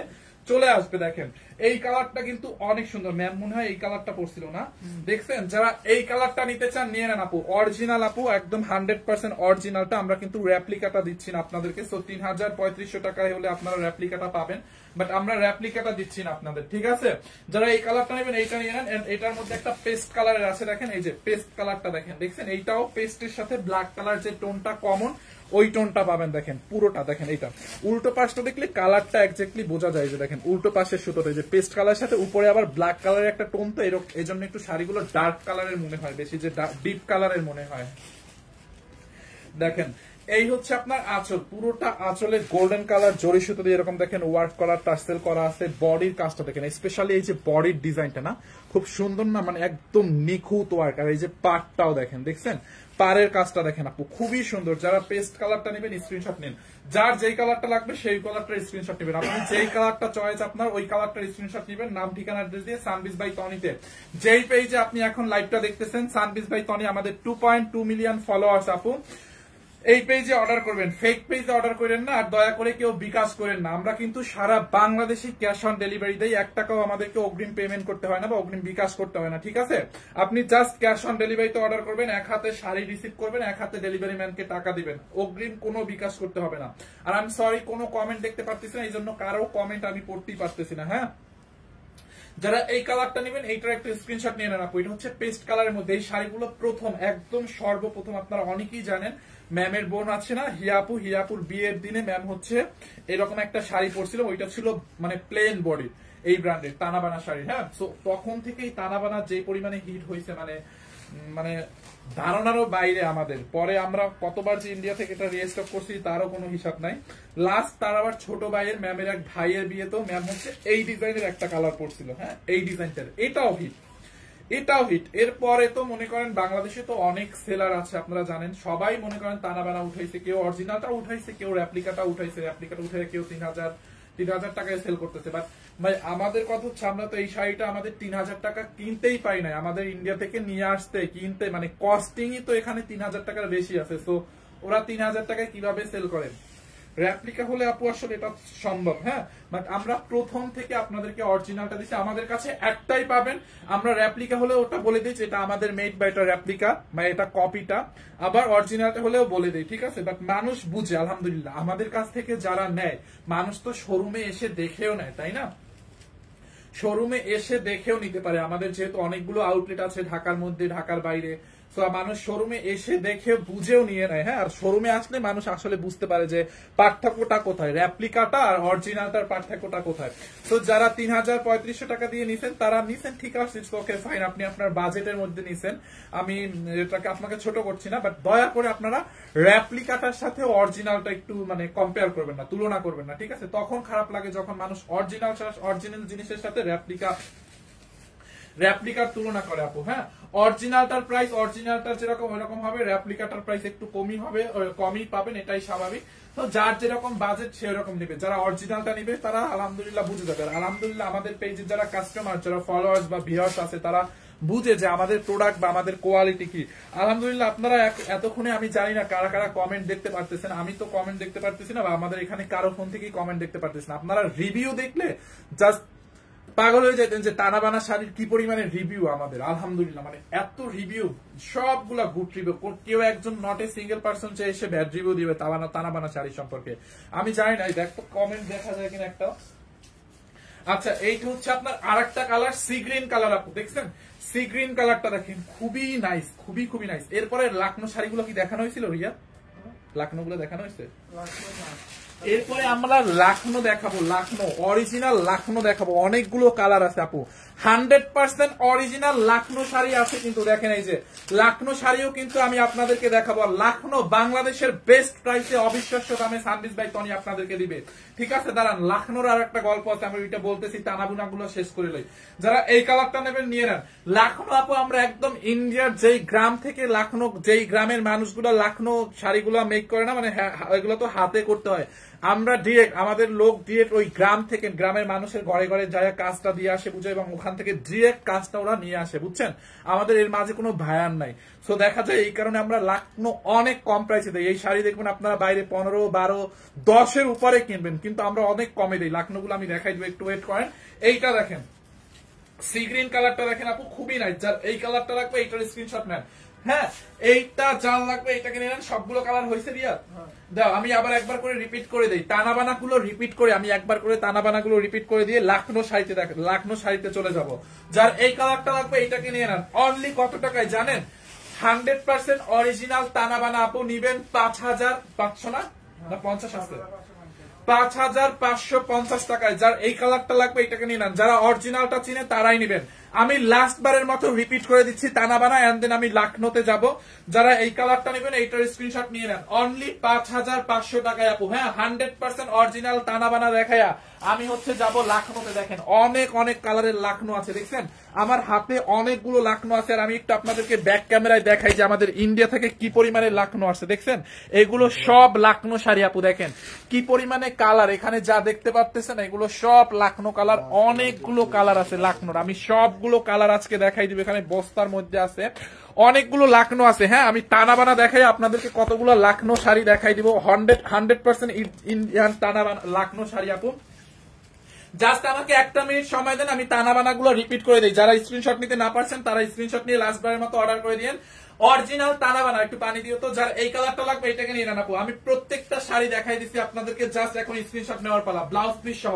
চলে আসবে। দেখেন এই কালারটা কিন্তু অনেক সুন্দর, ম্যাম মনে হয় এই কালারটা পড়ছিল না, দেখছেন। যারা এই কালারটা নিতে চান নিয়ে নেন আপু, অরিজিনাল আপু, একদম 100% অরিজিনালটা। আমরা কিন্তু রেপ্লিকাটা দিচ্ছি না আপনাদেরকে, সো 3300 টাকায় হলে আপনারা রেপ্লিকাটা পাবেন, বাট আমরা রেপ্লিকাটা দিচ্ছি না আপনাদের, ঠিক আছে। যারা এই কালারটা নেবেন এইটা নিয়ে নেন। এটার মধ্যে একটা পেস্ট কালারের আছে, দেখেন এই যে পেস্ট কালারটা দেখেন, দেখছেন এইটাও পেস্টের সাথে ব্ল্যাক কালার যে টোনটা কমন, ওই টোনটা পাবেন। দেখেন পুরোটা দেখেন, এইটা উল্টো পাশটা দেখলে কালারটা এক্স্যাক্টলি বোঝা যায়, যে দেখেন উল্টো পাশের সুতোটা যে পেস্ট কালার সাথে উপরে আবার ব্ল্যাক কালারের একটা টোন, তো এরকম এই জন্য একটু শাড়িগুলো ডার্ক কালারের মনে হয় বেশি, যে ডিপ কালারের মনে হয়। দেখেন এই হচ্ছে আপনার আঁচল, পুরোটা আঁচলে গোল্ডেন কালার জরি সুতো দিয়ে এরকম দেখেন ওয়ার্ক করা, টার্সেল করা আছে। বডির কাজটা দেখেন, স্পেশালি এই যে বডির ডিজাইনটা না খুব সুন্দর না, মানে একদম নিখুঁত ওয়ার্ক। আর এই যে পাটটাও দেখেন, দেখছেন পাড়ের কাজটা দেখেন আপু, খুবই সুন্দর। যারা পেস্ট কালারটা নেবেন স্ক্রিনশট নিন, যার যেই কালারটা লাগবে সেই কালারটার স্ক্রিনশট নেবেন। আপনি যেই কালারটা চয়েস আপনার ওই কালারটার স্ক্রিনশট নেবেন, নাম ঠিকানা অ্যাড্রেস দিয়ে সানবিজ বাই তনিতে। যেই পেজে আপনি এখন লাইভটা দেখতেছেন সানবিজ বাই তনি, আমাদের 2.2 মিলিয়ন ফলোয়ার্স আপু, এই পেজে অর্ডার করবেন, ফেক পেজে অর্ডার করেন না। আর দয়া করে কেউ বিকাশ করেন না, আমরা কিন্তু সারা বাংলাদেশে ক্যাশ অন ডেলিভারি দেই, 1 টাকাও আমাদেরকে অগ্রিম পেমেন্ট করতে হয় না বা অগ্রিম বিকাশ করতে হয় না, ঠিক আছে। আপনি জাস্ট ক্যাশ অন ডেলিভারিতে অর্ডার করবেন, এক হাতে শাড়ি রিসিভ করবেন, এক হাতে ডেলিভারি ম্যানকে টাকা দিবেন, অগ্রিম কোনো বিকাশ করতে হবে না। আর আমি সরি কোনো কমেন্ট দেখতে পারতেছি না, এই জন্য কারো কমেন্ট আমি পড়তেই পারতেছি না, হ্যাঁ। যারা এই কালারটা নেবেন এইটার একটা স্ক্রিনশট নিয়ে নেন আপু। এটা হচ্ছে পেস্ট কালারের মধ্যে। এই শাড়িগুলো প্রথম একদম সর্বপ্রথম আপনারা অনেকেই জানেন, ম্যামের বোন আছে না হিয়াপু, হিয়াপুর বিয়ের দিনে ম্যাম হচ্ছে এরকম একটা শাড়ি পরছিল, ওইটা ছিল মানে প্লেন বডি, এই ব্র্যান্ডের তানাবানা শাড়ি। হ্যাঁ, তো তখন থেকেই তানাবানা যে পরিমাণে হিট হয়েছে মানে মানে ধারণারও বাইরে আমাদের। পরে আমরা কতবার যে ইন্ডিয়া থেকে এটা রিস্টক করছি তারও কোনো হিসাব নাই। লাস্ট তার আবার ছোট ভাইয়ের ম্যামের এক ভাইয়ের বিয়ে, তো ম্যাম হচ্ছে এই ডিজাইনের একটা কালার পরছিল। হ্যাঁ, এই ডিজাইনটার এটাও হিট, এটাও হিট। এরপরে তো মনে করেন বাংলাদেশে তো অনেক সেলার আছে, আপনারা জানেন, সবাই মনে করেন তানাবানা উঠাইছে, কেউ অরিজিনালটা উঠাইছে, কেউ রেপ্লিকাটা উঠাইছে, রেপ্লিকাটা উঠে কেউ 3000 টাকায় সেল করতেছে। বাট ভাই আমাদের কথা হচ্ছে আমরা তো এই শাড়িটা আমাদের 3000 টাকা কিনতেই পাই নাই, আমাদের ইন্ডিয়া থেকে নিয়ে আসতে কিনতে মানে কস্টিংই তো এখানে 3000 টাকার বেশি আছে। তো ওরা 3000 টাকায় কিভাবে সেল করে? রেপ্লিকা হলে আপু আসলে এটা সম্ভব। হ্যাঁ, বাট আমরা প্রথম থেকে আপনাদেরকে অরিজিনালটা দিচ্ছি, আমাদের কাছে একটাই পাবেন। আমরা রেপ্লিকা হলে ওটা বলে দিচ্ছি এটা আমাদের মেড বা এটা রেপ্লিকা বা এটা কপিটা, আবার অরিজিনালটা হলেও বলে দিই, ঠিক আছে? বাট মানুষ বুঝে আলহামদুলিল্লাহ, আমাদের কাছ থেকে যারা নেয় মানুষ তো শোরুমে এসে দেখেও নেয়, তাই না? শোরুমে এসে দেখেও নিতে পারে, আমাদের যেহেতু অনেকগুলো আউটলেট আছে ঢাকার মধ্যে, ঢাকার বাইরে, তো মানুষ শোরুমে এসে দেখে বুঝেও নিয়ে নেয়। হ্যাঁ, আর শোরুমে আসলে মানুষ আসলে বুঝতে পারে যে পার্থক্যটা কোথায়, রেপ্লিকাটা আর অরিজিনালটার পার্থক্যটা কোথায়। তো যারা 3500 টাকা দিয়ে নিছেন তারা নিছেন, ঠিক আছে, ওকে ফাইন, আপনি আপনার বাজেটের মধ্যে নিছেন, আমি এটাকে আপনাকে ছোট করছি না। বাট দয়া করে আপনারা রেপ্লিকাটার সাথে অরিজিনালটা একটু মানে কম্পেয়ার করবেন না, তুলনা করবেন না, ঠিক আছে? তখন খারাপ লাগে যখন মানুষ অরিজিনাল জিনিসের সাথে রেপ্লিকার তুলনা করে আপু। হ্যাঁ, অরিজিনালটার প্রাইস অরিজিনালটার যেরকম ওইরকম হবে, রেপ্লিকাটার প্রাইস একটু কমই হবে, কমই পাবেন, এটাই স্বাভাবিক। তো যার যেরকম বাজেট সেরকম নিবে, যারা অরিজিনালটা নিবে তারা আলহামদুলিল্লাহ বুঝে যাবে। আলহামদুলিল্লাহ আমাদের পেজে যারা কাস্টমার, যারা ফলোয়ার্স বা ভিউয়ার্স আছে তারা বুঝে যে আমাদের প্রোডাক্ট বা আমাদের কোয়ালিটি কি। আলহামদুলিল্লাহ আপনারা এতক্ষণে আমি জানি না কারা কারা কমেন্ট দেখতে পারতেছেন, আমি তো কমেন্ট দেখতে পারতেছি না, বা আমাদের এখানে কারো ফোন থেকেই কমেন্ট দেখতে পারতেছেন। আপনারা রিভিউ দেখলে জাস্ট পাগল হয়ে যেতেন যে টানাবানা শাড়ির কি পরিমাণে রিভিউ আমাদের। আলহামদুলিল্লাহ মানে এত রিভিউ, সবগুলা গুড রিভিউ, কেউ একজন নট এ সিঙ্গেল পার্সন যে এসে ব্যাড রিভিউ দিবে টানাবানা শাড়ি সম্পর্কে আমি জানি না। দেখ তো কমেন্ট দেখা যায় কিনা একটা। আচ্ছা, এইটা হচ্ছে আপনার আরেকটা কালার, সি গ্রিন কালার। আপু দেখছেন সি গ্রিন কালারটা, দেখেন খুবই নাইস, খুবই খুবই নাইস। এরপরে লাকনো শাড়িগুলো কি দেখানো হয়েছিল রিয়া? লাকনো গুলো দেখানো হয়েছে? এরপরে আমরা লাকনো দেখাবো, লাকনো অরিজিনাল লাকনো দেখাবো। অনেকগুলো কালার আছে আপু, 100% অরিজিনাল লাকনো শাড়ি আছে কিন্তু। দেখেন এই যে লাকনো শাড়িও কিন্তু আমি আপনাদেরকে দেখাবো। লাকনো বাংলাদেশের বেস্ট প্রাইসে অবিশ্বাস্য দামে সানবিজ বাই টনি আপনাদেরকে দিবে, ঠিক আছে? দাঁড়ান, লাকনোর আর একটা গল্প আছে, আমি ওইটা বলতেছি, টানাবুনা গুলো শেষ করে লই। যারা এই কালারটা নেবেন নিয়ে নেন। লাকনো আপু আমরা একদম ইন্ডিয়ার যেই গ্রাম থেকে লাকনো, যেই গ্রামের মানুষগুলো লাকনো শাড়িগুলো মেক করে না, মানে এগুলো তো হাতে করতে হয়, আমরা ডিরেক্ট আমাদের লোক ডিরেক্ট ওই গ্রাম থেকে, গ্রামের মানুষের ঘরে ঘরে যায় কাজটা দিয়ে আসে, বুঝে, এবং ওখান থেকে ডিরেক্ট কাজটা ওরা নিয়ে আসে, বুঝছেন? আমাদের এর মাঝে কোনো ভায়ান নাই। সো দেখা যায় এই কারণে আমরা লাকনো অনেক কম প্রাইসে দেই। এই শাড়ি দেখবেন আপনারা বাইরে 15, 12, 10-এর উপরে কিনবেন, কিন্তু আমরা অনেক কমে দিই। লাকনোগুলো আমি দেখাই দেবো, একটু ওয়েট করেন। এইটা দেখেন সি গ্রিন কালারটা দেখেন আপু, খুবই নাইস। যার এই কালারটা লাগবে এইটার স্ক্রিনশট নেন। হ্যাঁ, এইটা যার লাগবে এইটাকে নিয়ে নেন। সবগুলো কালার হয়েছে রিয়া? দাও আমি আবার একবার করে রিপিট করে দিই, টানাবানা গুলো রিপিট করে, আমি একবার করে টানাবানা গুলো রিপিট করে দিয়ে লাকনো শাড়িতে দেখেন, লাকনো শাড়িতে চলে যাব। যার এই কালারটা লাগবে এইটাকে নিয়ে নেন। অনলি কত টাকায় জানেন? 100% অরিজিনাল টানাবানা আপু নিবেন 5500 না 50 আছে, 5550 টাকায়। যার এই কালারটা লাগবে এটাকে নিয়ে নেন। যারা অরিজিনালটা চিনে তারাই নিবেন। আমি লাস্ট বারের মতো রিপিট করে দিচ্ছি, টানাবানা এন্ড দেন আমি লাকনোতে যাব। যারা এই কালারটা নেবেন এইটার স্ক্রিনশট নিয়ে নেন। অনলি 5500 টাকায় আপু। হ্যাঁ, 100% অরিজিনাল টানাবানা দেখায়া আমি হচ্ছে যাব লাকনোতে। দেখেন অনেক অনেক কালারের লাকনো আছে, দেখছেন আমার হাতে অনেকগুলো লাকনো আছে। আর আমি একটু আপনাদেরকে ব্যাক ক্যামেরায় দেখাই যে আমাদের ইন্ডিয়া থেকে কি পরিমাণে লাকনো আসছে। দেখছেন এগুলো সব লাকনো শাড়ি আপু, দেখেন কি পরিমাণে কালার এখানে যা দেখতে পাচ্ছেন, এগুলো সব লাকনো কালার। অনেকগুলো কালার আছে লাকনোর, আমি সবগুলো কালার আজকে দেখাই দিব। এখানে বস্তার মধ্যে আছে অনেকগুলো লাকনো আছে। হ্যাঁ, আমি টানাবানা দেখাই আপনাদেরকে, কতগুলো লাকনো শাড়ি দেখাই দিব। 100% ইন্ডিয়ান টানাবানা লাকনো শাড়ি আপু। জাস্ট আমাকে একটা মিনিট সময় দেন, আমি টানাবানা গুলো রিপিট করে দিই। যারা স্ক্রিনশট নিতে না পারছেন তারা স্ক্রিনশট নিয়ে লাস্ট বারের মতো অর্ডার করে দিন। অরিজিনাল টানাবানা, একটু পানি দিও তো। যার এই কালারটা লাগবে এটাকে নিয়ে নেন আপু। আমি প্রত্যেকটা শাড়ি দেখাই দিচ্ছি আপনাদেরকে, জাস্ট এখন স্ক্রিনশট নেওয়ার পালা, ব্লাউজ পিস সহ।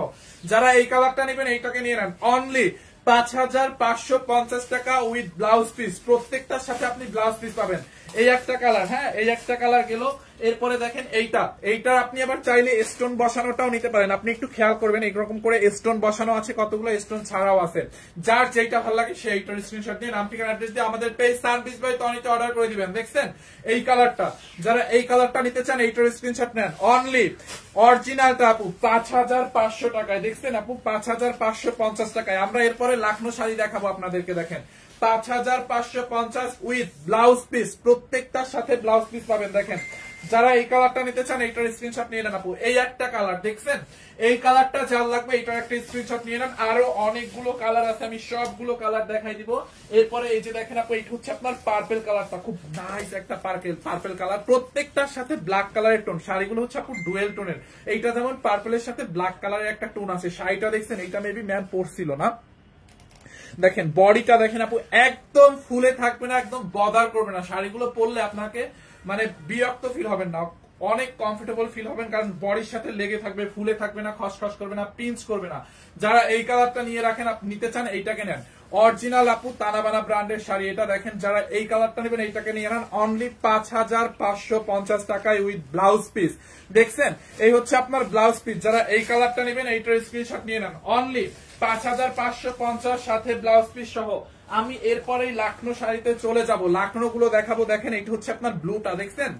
যারা এই কালারটা নেবেন এইটাকে নিয়ে নেন। অনলি 5550 টাকা উইথ ব্লাউজ পিস, প্রত্যেকটার সাথে আপনি ব্লাউজ পিস পাবেন। এই একটা কালার, হ্যাঁ এই একটা কালার গেল। এরপরে দেখেন এইটা আপনি আবার চাইলে স্টোন বসানোটাও নিতে পারেন। আপনি একটু খেয়াল করবেন এরকম করে স্টোন বসানো আছে, কতগুলো স্টোন ছাড়াও আছে। যার যেটা ভালো লাগে সেইটার স্ক্রিনশট দিয়ে নাম ঠিকানা অ্যাড্রেস দিয়ে আমাদের পেজ সানপিস বাই টনিতে অর্ডার করে দিবেন। দেখছেন এই কালারটা, যারা এই কালারটা নিতে চান এইটার স্ক্রিনশট নেন। অনলি অরিজিনালটা আপু 5500 টাকায়। দেখছেন আপু 5550 টাকায়। আমরা এরপরে লাখনো শাড়ি দেখাবো আপনাদেরকে। দেখেন 5550 উইথ ব্লাউজ পিস, প্রত্যেকটার সাথে ব্লাউজ পিস পাবেন। দেখেন যারা এই কালারটা নিতে চান এইটার স্ক্রিনশট নিয়ে নেন আপু। এই একটা কালার দেখছেন, এই কালারটা যার লাগবে এইটার একটা স্ক্রিনশট নিয়ে নেন। আরো অনেকগুলো কালার আছে, আমি সবগুলো কালার দেখাই দিব। এরপরে এই যে দেখেন আপু, এইটা হচ্ছে আপনার পার্পল কালারটা, খুব নাইস একটা পার্পল কালার, প্রত্যেকটার সাথে ব্ল্যাক কালারের টোন। শাড়িগুলো হচ্ছে আপু ডুয়েল টোনের। এইটা যেমন পার্পলের সাথে ব্ল্যাক কালারের একটা টোন আছে। শাড়িটা দেখছেন, এইটা মেবি ম্যাম পরছিল না। দেখেন বডিটা দেখেন আপু, একদম ফুলে থাকবে না, একদম বদার করবে না। শাড়িগুলো পরলে আপনাকে মানে বিরক্ত ফিল হবেন না, অনেক কমফোর্টেবল ফিল হবেন, কারণ বডির সাথে লেগে থাকবে, ফুলে থাকবে না, খসখস করবে না, পিঞ্চ করবে না। যারা এই কালারটা নিয়ে রাখেন নিতে চান এইটাকে নেন। অরিজিনাল আপু তানাবানা ব্র্যান্ডের শাড়ি এটা। দেখেন যারা এই কালারটা নেবেন এইটাকে নিয়ে নেন অনলি 5550 টাকায় উইথ ব্লাউজ পিস। দেখছেন এই হচ্ছে আপনার ব্লাউজ পিস। যারা এই কালারটা নেবেন এইটার স্ক্রিনশট নিয়ে নেন অনলি 5550 সাথে ব্লাউজ পিস সহ। আমি এরপরেই লাখনো শাড়িতে চলে যাব, লাখনো গুলো দেখাবো। দেখেন এটা হচ্ছে আপনার ব্লুটা, দেখছেন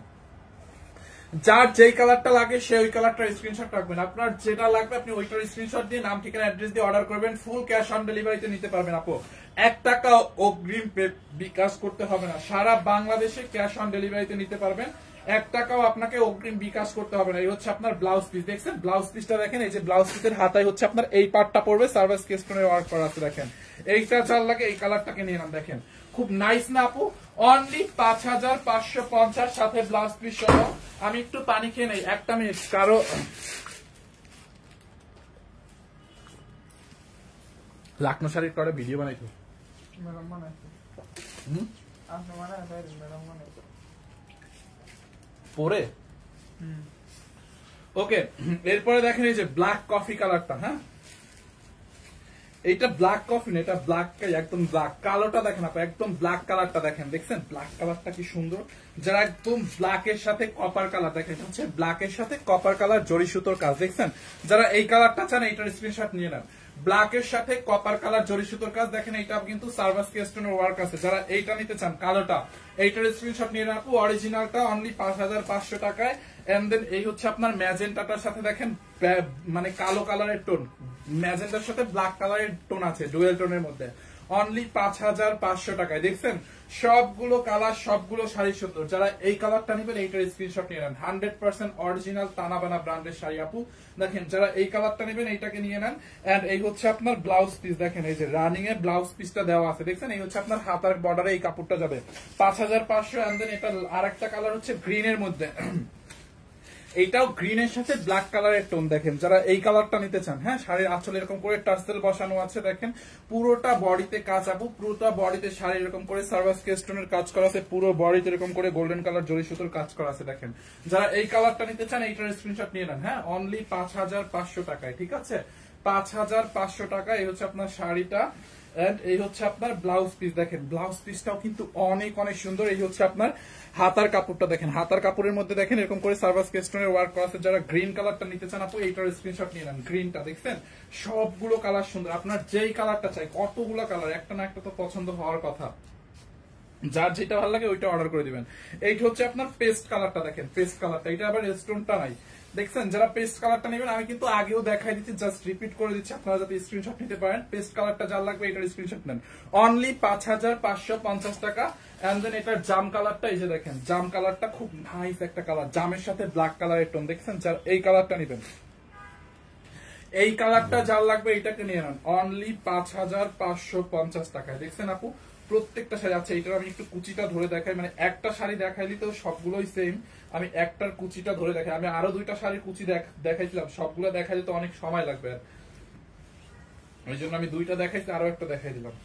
যার যেই কালারটা লাগে সে ওই কালারটার স্ক্রিনশট রাখবেন। আপনার যেটা লাগবে আপনি ওইটার স্ক্রিনশট দিয়ে নাম ঠিকানা অ্যাড্রেস দিয়ে অর্ডার করবেন। ফুল ক্যাশ অন ডেলিভারিতে নিতে পারবেন আপু। 1 টাকা অগ্রিম বিকাশ করতে হবে না, সারা বাংলাদেশে ক্যাশ অন ডেলিভারিতে নিতে পারবেন। 1 টাকাও আপনাকে অগ্রিম বিকাশ করতে হবে না। এই হচ্ছে আপনার ব্লাউজ পিস। দেখছেন ব্লাউজ পিসটা দেখেন, এই যে ব্লাউজ পিসের হাতায় হচ্ছে আপনার এই পার্টটা পড়বে, সার্ভিস কেস্টনের ওয়ার্ক করা আছে। দেখেন এইটা যার লাগে এই কালারটাকে নিয়ে নাম। দেখেন খুব নাইস না আপু? অনলি 5550 সাথে ব্লাউজ পিস সহ। আমি একটু পানি খেয়ে নেই, 1 মিনিট। কারো লাখনো শাড়ির করে ভিডিও বানাইতো পরে ওকে। এরপরে দেখেন এই যে ব্ল্যাক কফি কালারটা, হ্যাঁ এইটা ব্ল্যাক কফি না, এটা ব্ল্যাক, একদম ব্ল্যাক। কালোটা দেখেন আপনি, একদম ব্ল্যাক কালারটা দেখেন। দেখছেন ব্ল্যাক কালারটা কি সুন্দর, যারা একদম ব্ল্যাকের সাথে কপার কালার। দেখেন এটা হচ্ছে ব্ল্যাকের সাথে কপার কালার জরি সুতোর কাজ। দেখছেন যারা এই কালারটা চান এইটার স্ক্রিনশট নিয়ে নেন। ব্ল্যাকের সাথে কপার কালার জরি সুতোর কাজ। দেখেন এইটা কিন্তু সার্ভাস কেস্টনের ওয়ার্ক আছে। যারা এইটা নিতে চান কালোটা, এইটার স্ক্রিনশট নিয়ে রাখবো। অরিজিনালটা অনলি 5500 টাকায়। এন্ড দেন এই হচ্ছে আপনার ম্যাজেন্টাটার সাথে দেখেন মানে কালো কালারের টোন, ম্যাজেন্টার সাথে ব্ল্যাক কালারের টোন আছে, ডুয়েল টোনের মধ্যে। অনলি 5500 টাকায়। দেখছেন সবগুলো কালার, সবগুলো শাড়ি সুন্দর। যারা এই কালারটা নেবেন এইটার স্ক্রিনশট নিয়ে নেন। 100% অরিজিনাল তানাবানা ব্র্যান্ডের শাড়ি আপু। দেখেন যারা এই কালারটা নেবেন এইটাকে নিয়ে নেন। এন্ড এই হচ্ছে আপনার ব্লাউজ পিস। দেখেন এই যে রানিং এ ব্লাউজ পিসটা দেওয়া আছে। দেখছেন এই হচ্ছে আপনার হাতার বর্ডারে এই কাপড়টা যাবে 5500। এন্ড দেন এটা আরেকটা কালার হচ্ছে গ্রিনের মধ্যে, এইটাও গ্রিনের সাথে ব্ল্যাক কালারের টোন। দেখেন যারা এই কালারটা নিতে চান, হ্যাঁ শাড়ির আঁচল এরকম করে টার্সেল বসানো আছে। দেখেন পুরোটা বডিতে কাজ আপু, পুরোটা বডিতে শাড়ি এরকম করে সার্ভাস কেস্টনের কাজ করা আছে, পুরো বডিতে এরকম করে গোল্ডেন কালার জরি সুতোর কাজ করা আছে। দেখেন যারা এই কালারটা নিতে চান এইটার স্ক্রিনশট নিয়ে নেন। হ্যাঁ অনলি 5500 টাকায়, ঠিক আছে 5500 টাকা। এই হচ্ছে আপনার শাড়িটা। এন্ড এই হচ্ছে আপনার ব্লাউজ পিস। দেখেন ব্লাউজ পিসটাও কিন্তু অনেক অনেক সুন্দর। এই হচ্ছে আপনার হাতার কাপড়টা। দেখেন হাতার কাপড়ের মধ্যে দেখেন এরকম করে সার্ভাস কেস্টনের ওয়ার্ক করা আছে। যারা গ্রিন কালারটা নিতে চান আপু এইটার স্ক্রিনশট নিয়ে নেন। গ্রিনটা দেখছেন সবগুলো কালার সুন্দর, আপনার যেই কালারটা চাই, কতগুলো কালার, একটা না একটা তো পছন্দ হওয়ার কথা। যার যেটা ভালো লাগে ওইটা অর্ডার করে দিবেন। এইটা হচ্ছে আপনার পেস্ট কালারটা। দেখেন পেস্ট কালারটা, এটা আবার স্টোনটা নাই। দেখছেন যারা পেস্ট কালারটা নেবেন, আমি কিন্তু আগেও দেখাই দিচ্ছি, জাস্ট রিপিট করে দিচ্ছি আপনারা যাতে স্ক্রিনশট নিতে পারেন। পেস্ট কালারটা যার লাগবে এটার স্ক্রিনশট নেন। অনলি 5550 টাকা। এন্ড দেন এটার জাম কালারটা, এই যে দেখেন জাম কালারটা খুব নাইস একটা কালার, জামের সাথে ব্ল্যাক কালারের টোন। দেখছেন যারা এই কালারটা নেবেন, এই কালারটা যার লাগবে এইটাকে নিয়ে নেন। অনলি 5550 টাকায়। দেখছেন আপু প্রত্যেকটা শাড়ি আছে। এইটার আমি একটু কুচিটা ধরে দেখাই, মানে একটা শাড়ি দেখাইলি তো সবগুলোই সেম, আমি একটার কুচিটা ধরে দেখাই। আমি আরো 2টা শাড়ির কুচি দেখাইছিলাম, সবগুলো দেখাইলে তো অনেক সময় লাগবে, ওই জন্য আমি 2টা দেখাইছি, আরো একটা দেখাই দিলাম।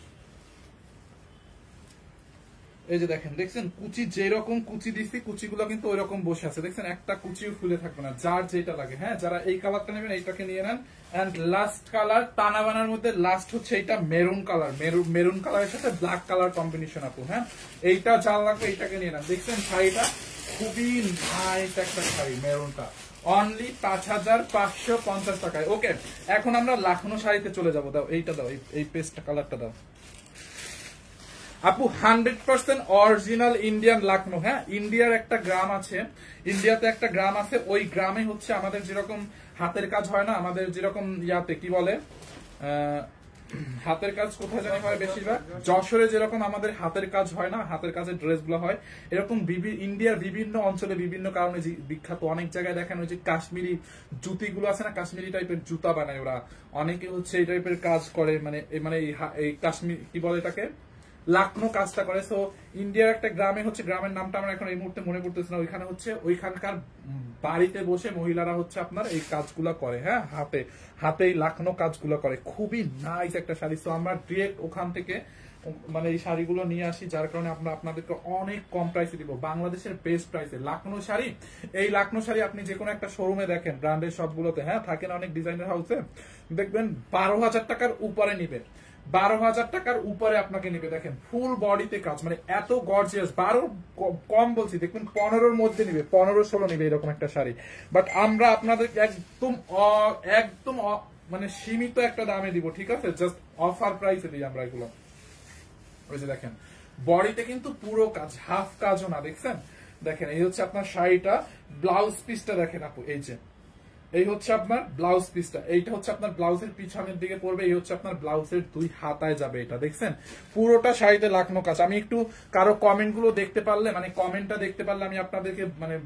এই যে দেখেন, দেখছেন কুচি যেরকম কুচি দিচ্ছি কুচিগুলো কিন্তু ওই রকম বসে আছে, দেখছেন একটা কুচিও ফুলে থাকবে না, যার যেটা লাগে। হ্যাঁ, যারা এই কালারটা নেবেন এইটাকে নিয়ে নেন। এন্ড লাস্ট কালার টানা বানার মধ্যে লাস্ট হচ্ছে এইটা মেরুন কালার, মেরুন কালারের সাথে ব্ল্যাক কালার কম্বিনেশন আপু। হ্যাঁ, এইটা যার লাগবে এইটাকে নিয়ে নেন। দেখছেন শাড়িটা খুবই নাইস একটা শাড়ি, মেরুনটা অনলি 5550 টাকায়। ওকে, এখন আমরা লাখনো শাড়িতে চলে যাবো। দাও এইটা, দাও এই পেস্ট কালারটা দাও আপু। 100% অরিজিনাল ইন্ডিয়ান লাখনো। হ্যাঁ, ইন্ডিয়ার একটা গ্রাম আছে, ইন্ডিয়াতে একটা গ্রাম আছে, ওই গ্রামে হচ্ছে আমাদের যেরকম হাতের কাজ হয় না, আমাদের যেরকম ইয়াতে কি বলে হাতের কাজ কোথায় জানি হয় বেশিরভাগ, যশোরে যেরকম আমাদের হাতের কাজ হয় না, হাতের কাজের ড্রেসগুলো হয়, এরকম ইন্ডিয়ার বিভিন্ন অঞ্চলে বিভিন্ন কারণে বিখ্যাত। অনেক জায়গায় দেখেন ওই যে কাশ্মীরি জুতিগুলো আছে না, কাশ্মীরি টাইপের জুতা বানায় ওরা, অনেকে হচ্ছে এই টাইপের কাজ করে, মানে এই কাশ্মীর কি বলে এটাকে, লাখনো কাজটা করে। সো ইন্ডিয়ার একটা গ্রামে হচ্ছে, গ্রামের নামটা আমরা এখন এই মুহূর্তে মনে পড়তেছে না, ওইখানে হচ্ছে ওইখানকার বাড়িতে বসে মহিলারা হচ্ছে আপনার এই কাজগুলা করে। হ্যাঁ, হাতে এই লাখনো কাজগুলো করে, খুবই নাইস একটা শাড়ি। সো আমরা ডিরেক্ট ওখান থেকে মানে এই শাড়িগুলো নিয়ে আসি, যার কারণে আমরা আপনাদেরকে অনেক কম প্রাইসে দিব, বাংলাদেশের বেস্ট প্রাইসে লাখনো শাড়ি। এই লাখনো শাড়ি আপনি যে কোনো একটা শোরুমে দেখেন, ব্র্যান্ডের সবগুলোতে, হ্যাঁ থাকেন অনেক ডিজাইনার হাউসে, দেখবেন 12,000 টাকার উপরে নিবে, 12,000 টাকার উপরে আপনাকে নিবে। দেখেন ফুল বডিতে কাজ, মানে এত গর্জিয়াস। 12 কম বলছি, দেখবেন 15-র মধ্যে নিবে, 15-16 নিবে এরকম একটা শাড়ি। বাট আমরা আপনাদের একদম মানে সীমিত একটা দামে দিব, ঠিক আছে, জাস্ট অফার প্রাইসে দিই আমরা এগুলো। ওই যে দেখেন বডিতে কিন্তু পুরো কাজ, হাফ কাজও না, দেখছেন। দেখেন এই হচ্ছে আপনার শাড়িটা, ব্লাউজ পিসটা দেখেন আপু, এই হচ্ছে আপনার ব্লাউজ পিসটা, এইটা হচ্ছে আপনার ব্লাউজের পিছনের দিকে পড়বে, এই হচ্ছে আপনার ব্লাউজের 2 হাতায় যাবে এটা, দেখছেন পুরোটা শাড়িতে লাখনো কাজ। আমি একটু কারো কমেন্ট গুলো দেখতে পারলে, মানে কমেন্টটা দেখতে পারলে আমি আপনাদেরকে মানে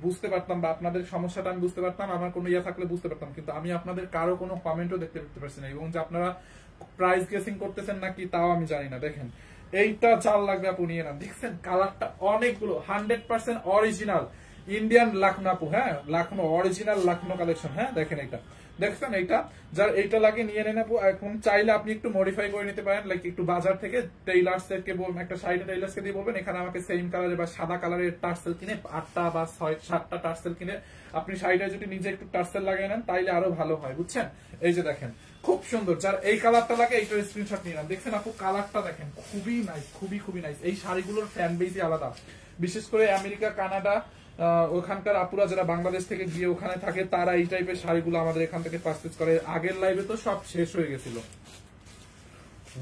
বুঝতে পারতাম, বা আপনাদের সমস্যাটা আমি বুঝতে পারতাম, আমার কোনো ইয়ে থাকলে বুঝতে পারতাম, কিন্তু আমি আপনাদের কারো কোনো কমেন্টও দেখতে পারছি না, এবং যে আপনারা প্রাইস গেসিং করতেছেন নাকি তাও আমি জানি না। দেখেন এইটা চাল লাগবে আপু, নিয়ে না। দেখছেন কালারটা অনেকগুলো, 100% অরিজিনাল ইন্ডিয়ান লাখনো আপু। হ্যাঁ, লাখনো অরিজিনাল লাখনো কালেকশন। হ্যাঁ, দেখেন এটা, দেখছেন এইটা, যার এইটা লাগে নিয়ে নেন আপু। এখন চাইলে আপনি একটু মডিফাই করে নিতে পারেন, লাইক একটু বাজার থেকে টেইলার্সকে বলবেন, একটা শাড়িটা টেইলার্সকে দিয়ে বলবেন এখানে আমাকে সেম কালারের বা সাদা কালারের টার্সেল কিনে 8টা বা 7টা টার্সেল কিনে আপনি শাড়িটা যদি নিজে একটু টার্সেল লাগিয়ে নেন তাইলে আরো ভালো হয়, বুঝছেন। এই যে দেখেন খুব সুন্দর, যার এই কালারটা লাগে এইটার স্ক্রিনশট নিয়ে নেন। দেখছেন আপু কালারটা দেখেন, খুবই নাইস, খুবই নাইস। এই শাড়িগুলোর ফ্যান বেসই আলাদা, বিশেষ করে আমেরিকা, কানাডা, ওখানকার আপুরা যারা বাংলাদেশ থেকে গিয়ে ওখানে থাকে, তারা এই টাইপের শাড়িগুলো আমাদের এখান থেকে পারচেজ করে। আগের লাইভে তো সব শেষ হয়ে গেছিল।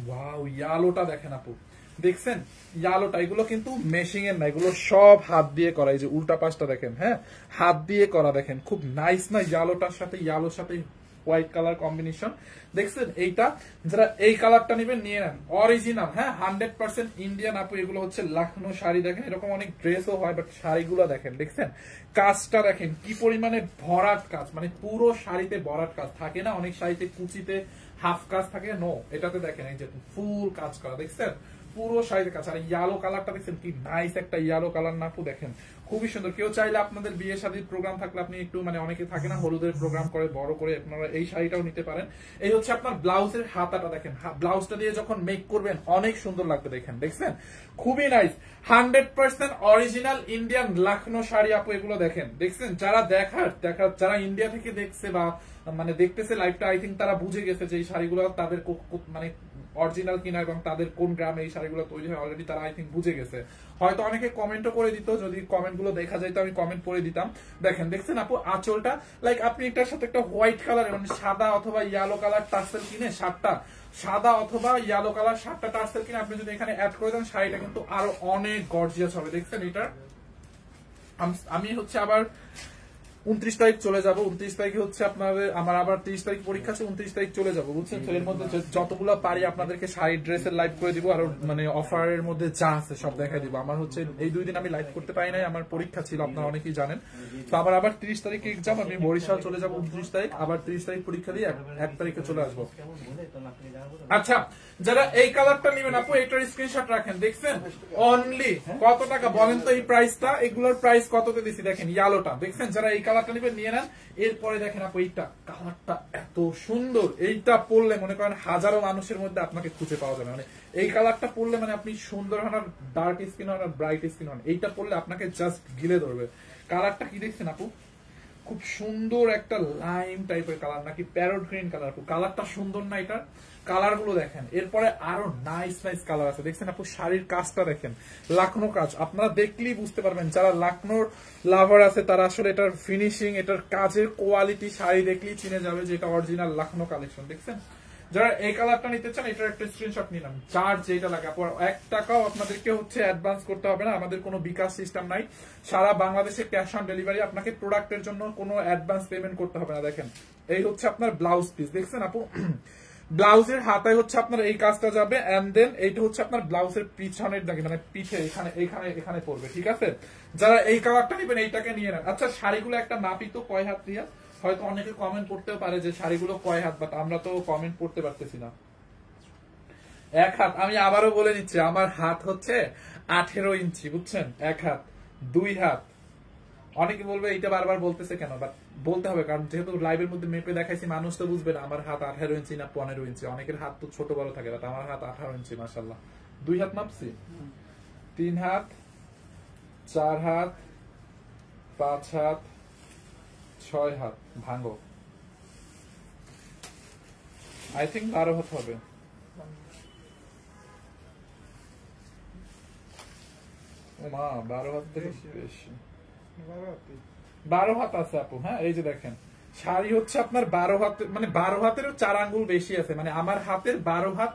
ওয়াও, ইয়ালোটা দেখেন আপু, দেখছেন ইয়ালোটা, এগুলো কিন্তু মেশিং এর না, এগুলো সব হাত দিয়ে করা। এই যে উল্টা পাশটা দেখেন, হ্যাঁ হাত দিয়ে করা, দেখেন খুব নাইস না, ইয়ালোটার সাথে ইয়ালোর সাথে হোয়াইট কালার কম্বিনেশন। দেখছেন এইটা, যারা এই কালারটা নেবেন নিয়ে নেন, অরিজিনাল। হ্যাঁ, 100% ইন্ডিয়ান আপু, এগুলো হচ্ছে লাখনো শাড়ি। দেখেন এরকম অনেক ড্রেসও হয়, বাট শাড়িগুলো দেখেন, দেখছেন কাজটা দেখেন কি পরিমাণে ভরাট কাজ, মানে পুরো শাড়িতে ভরাট কাজ থাকে না, অনেক শাড়িতে কুচিতে হাফ কাজ থাকে, নো এটাতে দেখেন এই যে ফুল কাজ করা, দেখছেন পুরো শাড়িতে কাজ। আর ইয়েলো কালারটা দেখছেন কি নাইস একটা ইয়েলো কালার না আপু, দেখেন খুবই সুন্দর। কেউ চাইলে আপনাদের বিয়ে শাদীর প্রোগ্রাম থাকলে আপনি একটু মানে অনেকে থাকে না হলুদের প্রোগ্রাম করে বড় করে, আপনারা এই শাড়িটাও নিতে পারেন। এই হচ্ছে আপনার ব্লাউজের হাতাটা, দেখেন ব্লাউজটা দিয়ে যখন মেক করবেন অনেক সুন্দর লাগবে, দেখেন দেখছেন খুবই nice. 100% original Indian Lucknow sari আপু, এগুলো দেখেন, দেখছেন যারা যারা ইন্ডিয়া থেকে দেখছে বা মানে দেখতেছে লাইভটা, আই থিঙ্ক তারা বুঝে গেছে যে এই শাড়িগুলো তাদের মানে অরিজিনাল কিনা এবং তাদের কোন গ্রামে এই শাড়িগুলো তৈরি হয়, অলরেডি তারা আই থিঙ্ক বুঝে গেছে। হয়তো অনেকে কমেন্টও করে দিত, যদি কমেন্ট গুলো দেখা যায় তো আমি কমেন্ট করে দিতাম। দেখেন দেখছেন আপু আঁচলটা, লাইক আপনি এটার সাথে একটা হোয়াইট কালার মানে সাদা অথবা ইয়েলো কালার টার্সেল কিনে, সাদা অথবা ইয়েলো কালার 7টা টার্সেল কিনে আপনি যদি এখানে অ্যাড করে দেন, শাড়িটা কিন্তু আরো অনেক গর্জিয়াস হবে। দেখছেন এটার আমি হচ্ছে আবার 29 তারিখ চলে যাবো। 29 তারিখে হচ্ছে আপনাদের, আমার আবার 30 তারিখ পরীক্ষা আছে, 29 তারিখ চলে যাবো, বুঝছেন। তো এর মধ্যে যতগুলো পারি আপনাদেরকে শাড়ি ড্রেসের লাইভ করে দিব, আর মানে অফারের মধ্যে যা আছে সব দেখাই দিব। আমার হচ্ছে এই 2 দিন আমি লাইভ করতে পারি নাই, আমার পরীক্ষা ছিল, আপনারা অনেকেই জানেন। তো আবার 30 তারিখে এক্সাম, আমি বরিশাল চলে যাবো 29 তারিখ, আবার 30 তারিখ পরীক্ষা দিয়ে 1 তারিখে চলে আসবো। আচ্ছা, যারা এই কালারটা নেবেন আপু, এটার স্ক্রিনশট রাখেন। দেখছেন অনলি কত টাকা বলেন তো এই প্রাইসটা, এগুলোর প্রাইস কততে দিছি, দেখেন ইয়েলোটা, দেখছেন যারা এই কালারটা নিবেন নিয়ে নেন। এরপরে দেখেন আপু এইটা কালারটা এত সুন্দর, এইটা পরলে মনে করেন হাজারো মানুষের মধ্যে আপনাকে খুঁজে পাওয়া যাবে। মানে এই কালারটা পরলে মানে আপনি সুন্দর হন আর ডার্ক স্কিন হন আর ব্রাইট স্কিন হন, এইটা পরলে আপনাকে জাস্ট গিলে ধরবে। কালারটা কি দেখছেন আপু, খুব সুন্দর একটা লাইম টাইপের কালার নাকি প্যারট গ্রিন কালার। কালারটা সুন্দর না এটার, কালার গুলো দেখেন। এরপরে আরো নাইস নাইস কালার আছে দেখছেন আপু, শাড়ির কাজটা দেখেন, লাকনো কাজ, আপনারা দেখলেই বুঝতে পারবেন যারা লাকনোর লাভার আছে তারা আসলে এটার ফিনিশিং, এটার কাজের কোয়ালিটি শাড়ি দেখলেই চিনে যাবে যে এটা অরিজিনাল লাকনো কালেকশন। দেখছেন, যারা এই কালারটা নিতে চান এটার একটা স্ক্রিনশট নিলাম, যার যেটা লাগে। আপনার 1 টাকাও আপনাদেরকে হচ্ছে অ্যাডভান্স করতে হবে না, আমাদের কোনো বিকাশ সিস্টেম নাই, সারা বাংলাদেশে ক্যাশ অন ডেলিভারি। আপনাকে প্রোডাক্টের জন্য কোনো অ্যাডভান্স পেমেন্ট করতে হবে না। দেখেন এই হচ্ছে আপনার ব্লাউজ পিস, দেখছেন আপু, ব্লাউজের হাতায় হচ্ছে আপনার এই কাজটা যাবে, এন্ড দেন এইটা হচ্ছে আপনার ব্লাউজের পিছনের দিকে মানে পিঠে এখানে এখানে এখানে পড়বে। ঠিক আছে, যারা এই কালারটা নেবেন এইটাকে নিয়ে নেন। আচ্ছা শাড়িগুলো একটা নাপি তো কয় হাত দিয়া, হয়তো অনেকে কমেন্ট করতেও পারে যে শাড়িগুলো কয় হাত, বাট আমরা তো কমেন্ট করতে পারতেছি না। 1 হাত, আমি আবারও বলে নিচ্ছি আমার হাত হচ্ছে 18 ইঞ্চি, বুঝছেন, 1 হাত 2 হাত। অনেকে বলবে এটা বারবার বলতেছে কেন, বাট বলতে হবে কারণ যেহেতু লাইভের মধ্যে মেপে দেখাইছি মানুষ তো বুঝবে না আমার হাত 18 ইঞ্চি না 15 ইঞ্চি। অনেকের হাত তো ছোট বড় থাকে, বাট আমার হাত 18 ইঞ্চি মাশাআল্লাহ। 2 হাত মাপছি, 3 হাত, 4 হাত, 5 হাত, 6 হাত ভাঙো, আই থিঙ্ক 12 হাত হবে। ও মা, 12 হাত থেকে বেশি, 12 হাত আছে আপু। হ্যাঁ এই যে দেখেন শাড়ি হচ্ছে আপনার 12 হাত, মানে 12 হাতেরও 4 আঙ্গুল বেশি আছে, মানে আমার হাতের 12 হাত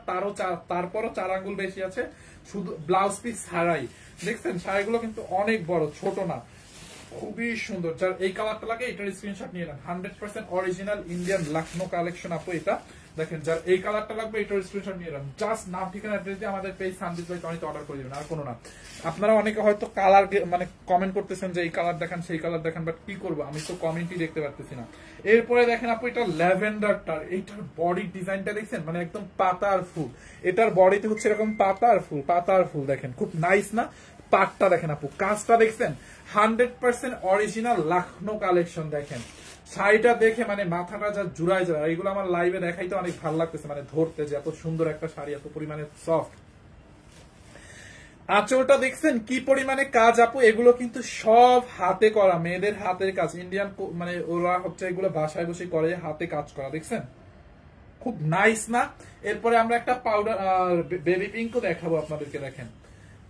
তারপরও 4 আঙ্গুল বেশি আছে শুধু ব্লাউজ পিস ছাড়াই। দেখছেন শাড়িগুলো কিন্তু অনেক বড়, ছোট না, খুবই সুন্দর। যার এই কালারটা লাগে এটার স্ক্রিনশট নিয়ে নেন, 100% অরিজিনাল ইন্ডিয়ান লাকনো কালেকশন আপু এটা। দেখেন যার এই কালারটা লাগবে এটার স্ক্রিনশট নিয়ে নেন, জাস্ট নাম ঠিকানা অ্যাড্রেস দিয়ে আমাদের পেজ সানজিদ ভাই টনিতে অর্ডার করে দিবেন, আর কোনো না। আপনারা অনেকে হয়তো কালার মানে কমেন্ট করতেছেন যে এই কালার দেখান সেই কালার দেখান, বাট কি করবো আমি তো কমেন্টই দেখতে পারতেছি না। এরপরে দেখেন আপু এটা ল্যাভেন্ডারটার, এইটার বডি ডিজাইনটা দেখছেন, মানে একদম পাতার ফুল, এটার বডিতে হচ্ছে এরকম পাতার ফুল, পাতার ফুল দেখেন খুব নাইস না। পাটটা দেখেন আপু, কাজটা দেখছেন 100% অরিজিনাল লাখনো কালেকশন। দেখেন শাড়িটা দেখে মানে মাথাটা যা জুড়ায় যায়, এইগুলো আমার লাইভে দেখাইতে অনেক ভালো লাগতেছে, মানে ধরতে যে এত সুন্দর একটা শাড়ি, এত পরিমাণে সফট। আঁচলটা দেখছেন কি পরিমাণে কাজ আপু, এগুলো কিন্তু সব হাতে করা, মেয়েদের হাতের কাজ, ইন্ডিয়ান মানে ওরা হচ্ছে এগুলো বাসায় বসে করে হাতে কাজ করা, দেখছেন খুব নাইস না। এরপরে আমরা একটা পাউডার বেবি পিঙ্কও দেখাবো আপনাদেরকে। দেখেন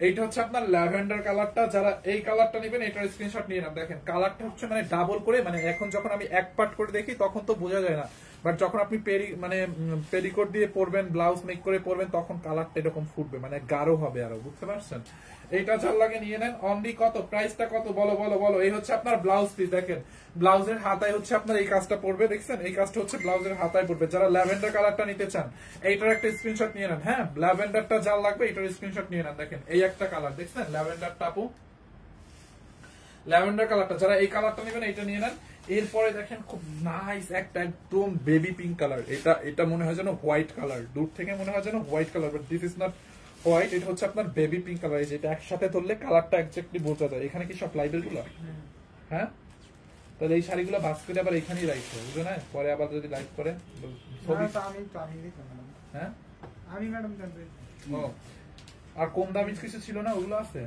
এইটা হচ্ছে আপনার ল্যাভেন্ডার কালারটা, যারা এই কালারটা নেবেন এটার স্ক্রিনশট নিয়ে নেন। দেখেন কালারটা হচ্ছে মানে ডাবল করে, মানে এখন যখন আমি এক পার্ট করে দেখি তখন তো বোঝা যায় না, বাট যখন আপনি পেরিকোট দিয়ে পরবেন, ব্লাউজ মেক করে পরবেন, তখন কালারটা এরকম ফুটবে, মানে গাঢ় হবে আরো, বুঝতে পারছেন। এইটা যার লাগে নিয়ে নেন। অনলি কত, প্রাইসটা কত বলো বলো বলো। এই হচ্ছে আপনার ব্লাউজ পিস, দেখেন ব্লাউজের হাতায় হচ্ছে আপনার এই কাজটা পড়বে, দেখছেন এই কাজটা হচ্ছে ব্লাউজের হাতায় পড়বে। যারা ল্যাভেন্ডার কালারটা নিতে চান এইটার একটা স্ক্রিনশট নিয়ে নেন। হ্যাঁ ল্যাভেন্ডারটা যার লাগবে এটার স্ক্রিনশট নিয়ে নেন। দেখেন এই একটা কালার দেখছেন ল্যাভেন্ডারটা আপু, ল্যাভেন্ডার কালারটা, যারা এই কালারটা নেবেন এটা নিয়ে নেন। এরপরে দেখেন খুব নাইস একটা একদম বেবি পিঙ্ক কালার, এটা মনে হয় যেন হোয়াইট কালার, দূর থেকে মনে হয় যেন white colour, but this is not white, এটা হচ্ছে আপনার বেবি পিঙ্ক কালার। যেটা একসাথে ধরলে কালারটা এক্স্যাক্টলি বোঝা যায়। এখানে কি সব লাইভের গুলো, হ্যাঁ তাহলে এই শাড়িগুলো ভাস করে আবার এখানেই রাখছে, বুঝলো না, পরে আবার যদি লাইভ করে হ্যাঁ আমি ম্যাডাম জানতে। ও আর কম দামি কিছু ছিল না, ওগুলো আছে।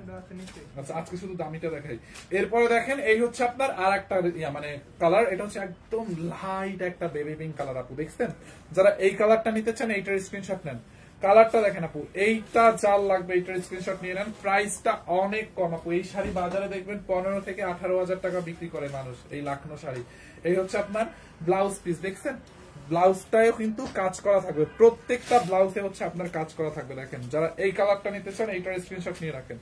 আচ্ছা আজকে শুধু দামিটা দেখাই। এরপরে দেখেন এই হচ্ছে আপনার আর একটা মানে কালার, এটা হচ্ছে একদম লাইট একটা বেবি পিঙ্ক কালার আপু, দেখছেন যারা এই কালারটা নিতে চান এইটার স্ক্রিনশট নেন। কালারটা দেখেন আপু, এইটা যার লাগবে এইটার স্ক্রিনশট নিয়ে নেন। প্রাইসটা অনেক কম আপু, এই শাড়ি বাজারে দেখবেন 15 থেকে 18,000 টাকা বিক্রি করে মানুষ এই লাখনো শাড়ি। এই হচ্ছে আপনার ব্লাউজ পিস, দেখছেন ব্লাউজটাও কিন্তু কাজ করা থাকবে, প্রত্যেকটা ব্লাউজে হচ্ছে আপনার কাজ করা থাকবে। দেখেন যারা এই কালারটা নিতে চান এইটার স্ক্রিনশট নিয়ে রাখেন।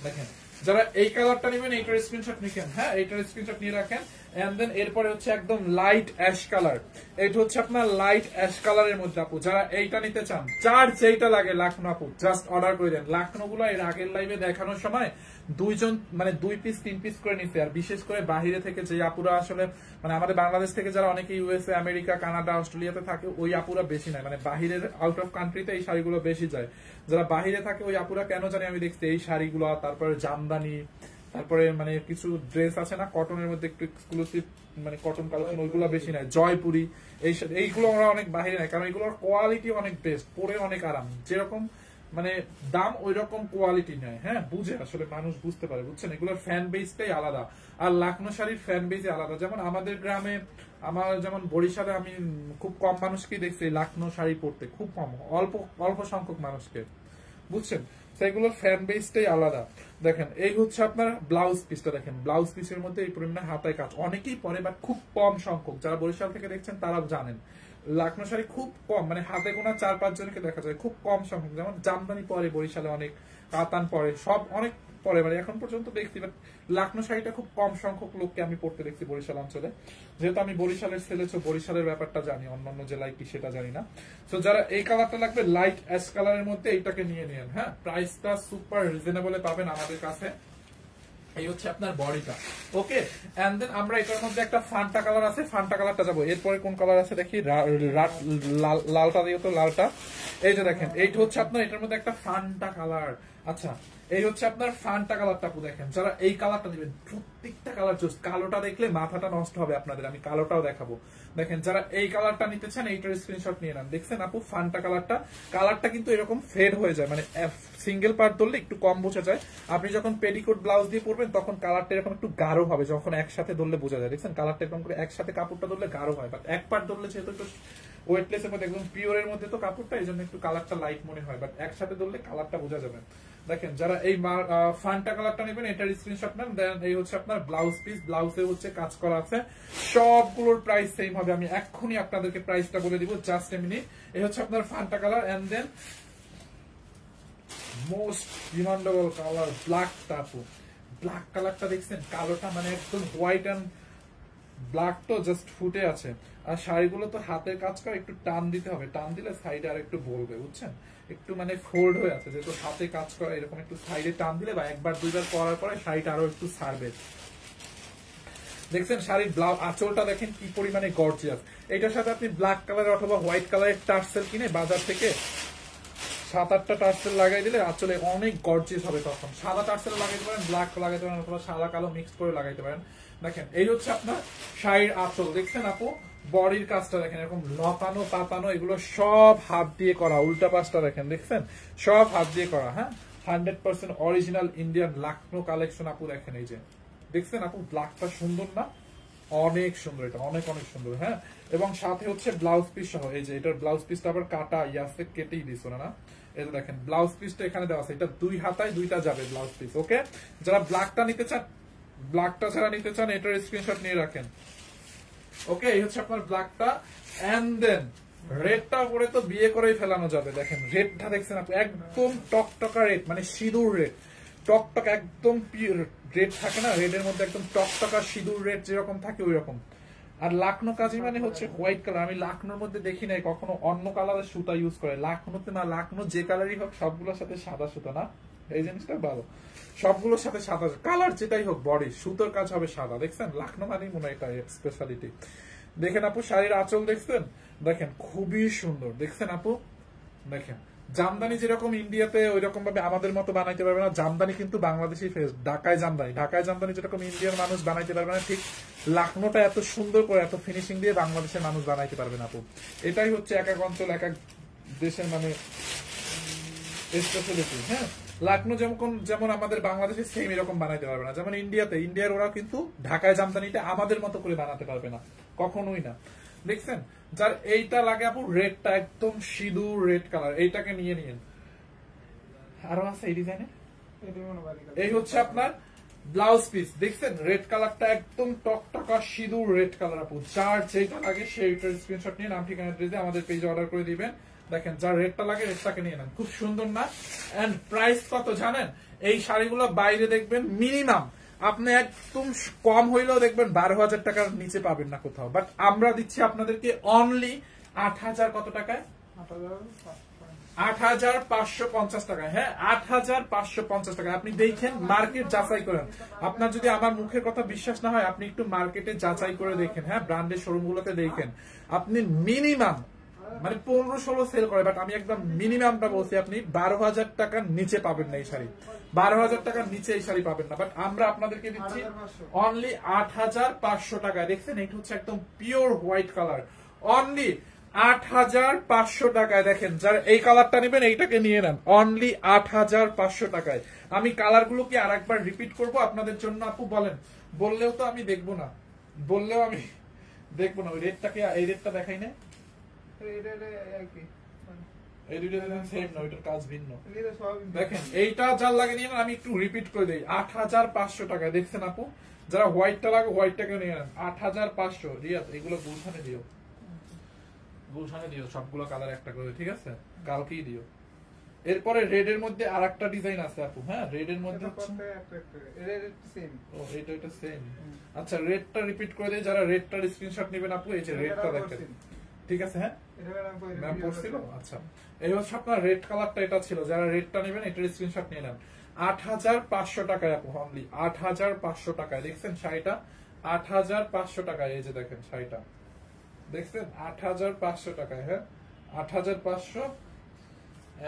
দেখেন যারা এই কালারটা নেবেন এইটার স্ক্রিনশট নিকেন, হ্যাঁ এইটার স্ক্রিনশট নিয়ে রাখেন। এন্ড দেন এরপরে হচ্ছে একদম লাইট অ্যাশ কালার, এটা হচ্ছে আপনার লাইট অ্যাশ কালারের মধ্যে আপু, যারা এইটা নিতে চান যার যেটা লাগে লাখনো আপু জাস্ট অর্ডার করে দেন। লাখনো গুলো এর আগের লাইভে দেখানোর সময় দুইজন মানে 2 পিস 3 পিস করে নিতে, আর বিশেষ করে বাহিরে থেকে যে আপুরা আসলে মানে আমাদের বাংলাদেশ থেকে যারা অনেকে ইউএসএ, আমেরিকা, কানাডা, অস্ট্রেলিয়াতে থাকে ওই আপুরা বেশি নাই, মানে বাহিরের আউট অফ কান্ট্রিতে এই শাড়িগুলো বেশি যায়। যারা বাহিরে থাকে ওই আপুরা কেন জানি আমি দেখছি এই শাড়িগুলো, তারপরে জামদানি, তারপরে মানে কিছু ড্রেস আছে না কটনের মধ্যে একটু এক্সক্লুসিভ, মানে কটন কালেকশন, ওইগুলো বেশি নাই। জয়পুরি এইগুলো আমরা অনেক বাহিরে নাই, কারণ এগুলোর কোয়ালিটি অনেক বেস্ট, পরে অনেক আরাম, যেরকম মানে দাম ওই রকম কোয়ালিটি নেয়। হ্যাঁ, বুঝে আসলে মানুষ বুঝতে পারে, বুঝছেন, এগুলোর ফ্যান বেসটাই আলাদা। আর লাখনো শাড়ির ফ্যান বেসই আলাদা। যেমন আমাদের গ্রামে, আমার যেমন বরিশালে আমি খুব কম মানুষকেই দেখছি লাখনো শাড়ি পরতে, খুব কম, অল্প অল্প সংখ্যক মানুষকে, বুঝছেন। সেগুলোর ফ্যান বেসটাই আলাদা। দেখেন এই হচ্ছে আপনার ব্লাউজ পিসটা, দেখেন ব্লাউজ পিসের মধ্যে এই পরিমাণে হাতায় কাজ, অনেকেই পরে বাট খুব কম সংখ্যক। যারা বরিশাল থেকে দেখছেন তারাও জানেন লাখনো শাড়ি খুব কম, মানে হাতে গোনা 4-5 জনকে দেখা যায়, খুব কম সংখ্যক। যেমন জামদানি পরে বরিশালে অনেক, কাতান পরে, সব অনেক পরে, মানে এখন পর্যন্ত দেখছি, বাট লাখনো শাড়িটা খুব কম সংখ্যক লোককে আমি পড়তে দেখছি বরিশাল অঞ্চলে। যেহেতু আমি বরিশালের ছেলে, বরিশালের ব্যাপারটা জানি, অন্যান্য জেলায় কি সেটা জানি না। তো যারা এই কালারটা লাগবে লাইট অ্যাশ কালারের মধ্যে, এইটাকে নিয়ে নেন। হ্যাঁ, প্রাইসটা সুপার রিজনেবলে পাবেন আমাদের কাছে। এই হচ্ছে আপনার বডিটা, ওকে। এন্ড দেন আমরা এটার মধ্যে একটা ফান্টা কালার আছে, ফান্টা কালারটা যাবো। এরপরে কোন কালার আছে দেখি, লালটা দিয়ে তো, লালটা এই যে দেখেন, এইটা হচ্ছে আপনার এটার মধ্যে একটা ফান্টা কালার। আচ্ছা, এই হচ্ছে আপনার ফান্টা কালারটা, দেখেন যারা এই কালারটা দিবেন প্রত্যেকটা কালার চুজ, কালোটা দেখলে মাথাটা নষ্ট হবে আপনাদের, আমি কালোটাও দেখাবো। দেখেন যারা এই কালারটা নিতে চান এইটার স্ক্রিনশট নিয়ে নেন। দেখছেন আপু ফান্টা কালারটা কিন্তু এরকম ফেড হয়ে যায়, মানে সিঙ্গেল পার্ট ধরলে একটু কম বোঝা যায়। আপনি যখন পেডিকোট ব্লাউজ দিয়ে পরবেন তখন কালারটা এরকম একটু গাঢ় হবে, যখন একসাথে ধরলে বোঝা যায়। দেখছেন কালারটা এরকম করে একসাথে কাপড়টা ধরলে গাঢ় হয়, বাট এক পার্ট ধরলে যেহেতু একটু ওয়েটলেসের মধ্যে একদম পিওরের মধ্যে তো কাপড়টা, এই জন্য একটু কালারটা লাইট মনে হয়, বাট একসাথে ধরলে কালারটা বোঝা যাবে। দেখেন যারা এই ফান্টা কালারটা নেবেন এটার স্ক্রিনশট নেন। দেন এই হচ্ছে আপনার ব্লাউজ পিস, ব্লাউজে হচ্ছে কাজ করা আছে, সবগুলোর প্রাইস সেম হবে। আমি এক্ষুনি আপনাদেরকে প্রাইসটা বলে দিব, জাস্ট এ মিনিট। এই হচ্ছে আপনার Fanta colour. And then most demandable colour ব্ল্যাকটা, আপু ব্ল্যাক কালারটা দেখছেন, কালোটা মানে একদম হোয়াইট এন্ড ব্ল্যাক তো জাস্ট ফুটে আছে। আর শাড়িগুলো তো হাতের কাজ করে, একটু টান দিতে হবে, টান দিলে সাইডে আর একটু বলবে, বুঝছেন, একটু মানে ফোল্ড হয়ে আছে, যেহেতু হাতে কাজ করে, এরকম একটু সাইডে টান দিলে বা একবার দুইবার পরার পরে শাড়িটা আরো একটু ছাড়বে। দেখছেন শাড়ির ব্লাউজ আঁচলটা দেখেন কি পরিমাণে গর্জিয়াস। এটার সাথে আপনি ব্ল্যাক কালার অথবা হোয়াইট কালারের টার্সেল কিনে বাজার থেকে 7-8টা টার্সেল লাগাই দিলে আঁচলে অনেক গর্জিয়াস হবে। তখন সাদা টার্সেল লাগাইতে পারেন, ব্ল্যাক লাগাইতে পারেন, অথবা সাদা কালো মিক্স করে লাগাইতে পারেন। দেখেন এই হচ্ছে আপনার শাড়ির আঁচল। দেখছেন আপু বডির কাজটা দেখেন, এরকম লতানো পাতানো, এগুলো সব হাত দিয়ে করা। উল্টা পাশটা দেখেন, দেখছেন সব হাত দিয়ে করা। হ্যাঁ, 100% অরিজিনাল ইন্ডিয়ান লাখনো কালেকশন আপু। দেখেন এই যে দেখছেন আপু, ব্ল্যাকটা সুন্দর না, অনেক সুন্দর, এটা অনেক অনেক সুন্দর। হ্যাঁ, এবং সাথে হচ্ছে ব্লাউজ পিস সহ। এই যে এটার ব্লাউজ পিসটা আবার কাটা ইয়াসে কেটেই দিছো না, এই যে দেখেন ব্লাউজ পিসটা এখানে দেওয়া আছে, এটা 2 হাতায় 2টা যাবে ব্লাউজ পিস। ওকে, যারা ব্ল্যাকটা নিতে চান, ব্ল্যাকটা ছাড়া নিতে চান, এটার স্ক্রিনশট নিয়ে রাখেন। ওকে, এই হচ্ছে আপনার ব্ল্যাকটা। এন্ড দেন রেডটা পরে তো বিয়ে করেই ফেলানো যাবে। দেখেন রেডটা দেখছেন আপনি, একদম টকটকা রেড, মানে সিঁদুর রেড, টকটক একদম রেড থাকে না, রেডের মধ্যে একদম টকটকা সিঁদুর রেড যেরকম থাকে ওই রকম। আর লাখনো কাজি মানে হচ্ছে হোয়াইট কালার। আমি লাখনোর মধ্যে দেখি নাই কখনো অন্য কালারের সুতা ইউজ করে। লাখনোতে না, লাখনো যে কালারই হোক সবগুলোর সাথে সাদা সুতা না, এই জিনিসটা ভালো, সবগুলোর সাথে সাদা কালার যেটাই হোক, বডি সুতোর কাজ হবে সাদা। দেখছেন লাখনো মানেই মনে হয় এটা স্পেশালিটি। দেখেন আপু শাড়ির আঁচল দেখছেন, দেখেন খুবই সুন্দর। দেখছেন আপু, দেখেন জামদানি যেরকম ইন্ডিয়াতে ওই রকম ভাবে আমাদের মতো বানাইতে পারবে না, জামদানি কিন্তু বাংলাদেশি ফেস। ঢাকায় জামদানি যেরকম ইন্ডিয়ান মানুষ বানাইতে পারবে না, ঠিক লাখনোটা এত সুন্দর করে এত ফিনিশিং দিয়ে বাংলাদেশের মানুষ বানাইতে পারবে না আপু। এটাই হচ্ছে এক এক অঞ্চল এক এক দেশের মানে স্পেশালিটি। হ্যাঁ, লাখনো যেমন আমাদের বাংলাদেশে সেম এরকম বানাইতে পারবে না, যেমন ইন্ডিয়ার ওরা কিন্তু ঢাকায় জামদানিটা আমাদের মতো করে বানাতে পারবে না, কখনোই না। দেখছেন যার এইটা লাগে আপু, রেডটা একদম সিঁদুর রেড কালার, এইটাকে নিয়ে নিন। আরো আছে এই ডিজাইনে। এই হচ্ছে আপনার ব্লাউজ পিস। দেখছেন রেড কালারটা একদম টকটকা সিঁদুর রেড কালার আপু। যার যেটা লাগে সেইটার স্ক্রিনশট নিয়ে নাম ঠিকানা দিয়ে আমাদের পেজে অর্ডার করে দিবেন। দেখেন যার রেডটা লাগে রেডটাকে নিয়ে নেন, খুব সুন্দর না? এন্ড প্রাইস কত জানেন? এই শাড়িগুলো বাইরে দেখবেন মিনিমাম আপনি একদম কম হইলেও দেখবেন 12,000 টাকার নিচে পাবেন না কোথাও, বাট আমরা দিচ্ছি আপনাদেরকে অনলি 8,000 কত টাকায়? 8,550 টাকায়। হ্যাঁ, 8,550 টাকা। আপনি দেখেন, মার্কেট যাচাই করেন। আপনার যদি আমার মুখের কথা বিশ্বাস না হয়, আপনি একটু মার্কেটে যাচাই করে দেখেন। হ্যাঁ, ব্র্যান্ডের শোরুম গুলোতে দেখেন, আপনি মিনিমাম মানে 15-16 সেল করে, বাট আমি একদম মিনিমামটা বলছি, আপনি 12,000 টাকার নিচে পাবেন না এই শাড়ি, 12,000 টাকার নিচে এই শাড়ি পাবেন না। বাট আমরা আপনাদেরকে দিচ্ছি অনলি 8,500 টাকায়। দেখছেন এটা হচ্ছে একদম পিওর হোয়াইট কালার, অনলি 8,500 টাকায়। দেখেন যারা এই কালারটা নেবেন এইটাকে নিয়ে নেন অনলি 8,500 টাকায়। আমি কালার গুলো কি আর একবার রিপিট করবো আপনাদের জন্য আপু? বলেন, বললেও তো আমি দেখবো না, বললেও আমি দেখবো না। ওই রেটটাকে, এই রেটটা দেখাই না, এই দুইটা সেম না, ওইটার কাজ ভিন্ন। দেখেন এইটা যার লাগে নিয়ে আমি একটু রিপিট করে দিই, 8,500 টাকায়। দেখছেন আপু, যারা হোয়াইটটা লাগে হোয়াইটটাকে নিয়ে নেন 8,500। রিয়াদ এগুলো গুলশানে দিও, গুলশানে দিও সবগুলো কালার একটা করে, ঠিক আছে? কালকেই দিও। এরপরে রেড এর মধ্যে আরেকটা ডিজাইন আছে আপু, হ্যাঁ রেড এর মধ্যে এটা সেম। আচ্ছা রেডটা রিপিট করে দেই, যারা রেডটার স্ক্রিনশট নেবেন আপু, এই যে রেডটা দেখেন, ঠিক আছে? হ্যাঁ ম্যাম পড়ছিল। আচ্ছা এই হচ্ছে আপনার রেড কালারটা, এটা ছিল। যারা রেডটা নেবেন এটার স্ক্রিনশট নিয়ে নেন 8,500 টাকায় আপু, অনলি 8,500 টাকায়। দেখছেন শাড়িটা 8,500 টাকায়, এই যে দেখেন শাড়িটা দেখছেন 8,500 টাকায়। হ্যাঁ 8,500।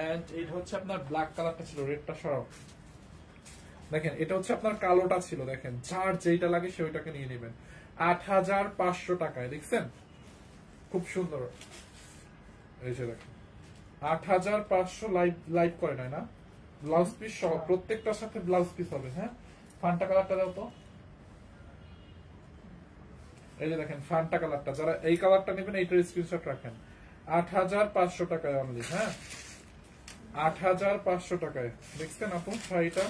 এন্ড এটা হচ্ছে আপনার ব্ল্যাক কালারটা ছিল, রেডটা সরাও। দেখেন এটা হচ্ছে আপনার কালোটা ছিল, দেখেন যার যেটা লাগে সে ওইটাকে নিয়ে নেবেন 8,500 টাকায়। দেখছেন খুব সুন্দর, এই যে দেখেন 8,500। লাইভ করে নাই না, ব্লাউজ পিস সহ প্রত্যেকটার সাথে ব্লাউজ পিস হবে। হ্যাঁ ফান্টা কালারটা দাও তো, এই যে দেখেন ফান্টা কালারটা। যারা এই কালারটা নেবেন এইটার স্ক্রিনশট রাখেন 8,500 টাকায় অনলি। হ্যাঁ 8,500 টাকায়। দেখছেন আপু শাড়িটা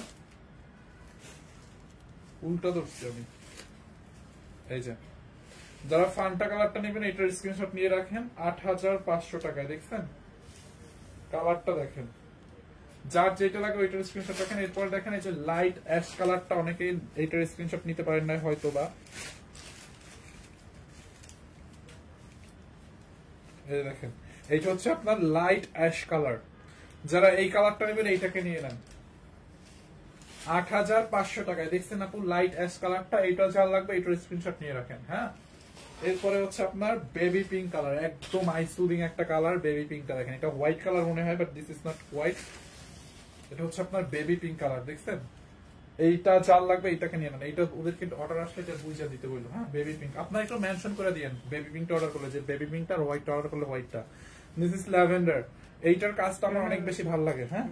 উল্টা ধরছি আমি, এই যে যারা ফান্টা কালারটা নেবেন এটার স্ক্রিনশট নিয়ে রাখেন 8,500 টাকায়। দেখছেন কালারটা দেখেন, যার যেটা লাগে ওইটার স্ক্রিনশট রাখেন। এরপর দেখেন এই যে লাইট অ্যাশ কালারটা, অনেকেই এইটার স্ক্রিনশট নিতে পারেন না হয়তো বা, এই দেখেন এইটা হচ্ছে আপনার লাইট অ্যাশ কালার। যারা এই কালারটা নেবেন এইটাকে নিয়ে নেন 8,500 টাকায়। দেখছেন আপু লাইট অ্যাশ কালারটা, এইটা যার লাগবে এইটার স্ক্রিনশট নিয়ে রাখেন। হ্যাঁ এরপরে হচ্ছে আপনার বেবি পিঙ্ক কালার, একদম আই সুদিং একটা কালার, বেবি পিঙ্কটা দেখেন। এটা হোয়াইট কালার মনে হয়, but this is not white, এটা হচ্ছে আপনার বেবি পিঙ্ক কালার। দেখছেন এইটা যার লাগবে এইটাকে নিয়ে নেন। এইটা ওদের কিন্তু অর্ডার আসলে এটা বুঝা দিতে বললো। হ্যাঁ বেবি পিঙ্ক আপনার একটু মেনশন করে দিয়েন, বেবি পিঙ্কটা অর্ডার করলে যে বেবি পিঙ্কটা, আর হোয়াইটটা অর্ডার করলে হোয়াইটটা। দিস ইজ ল্যাভেন্ডার, এইটার কাজটা আমার অনেক বেশি ভালো লাগে। হ্যাঁ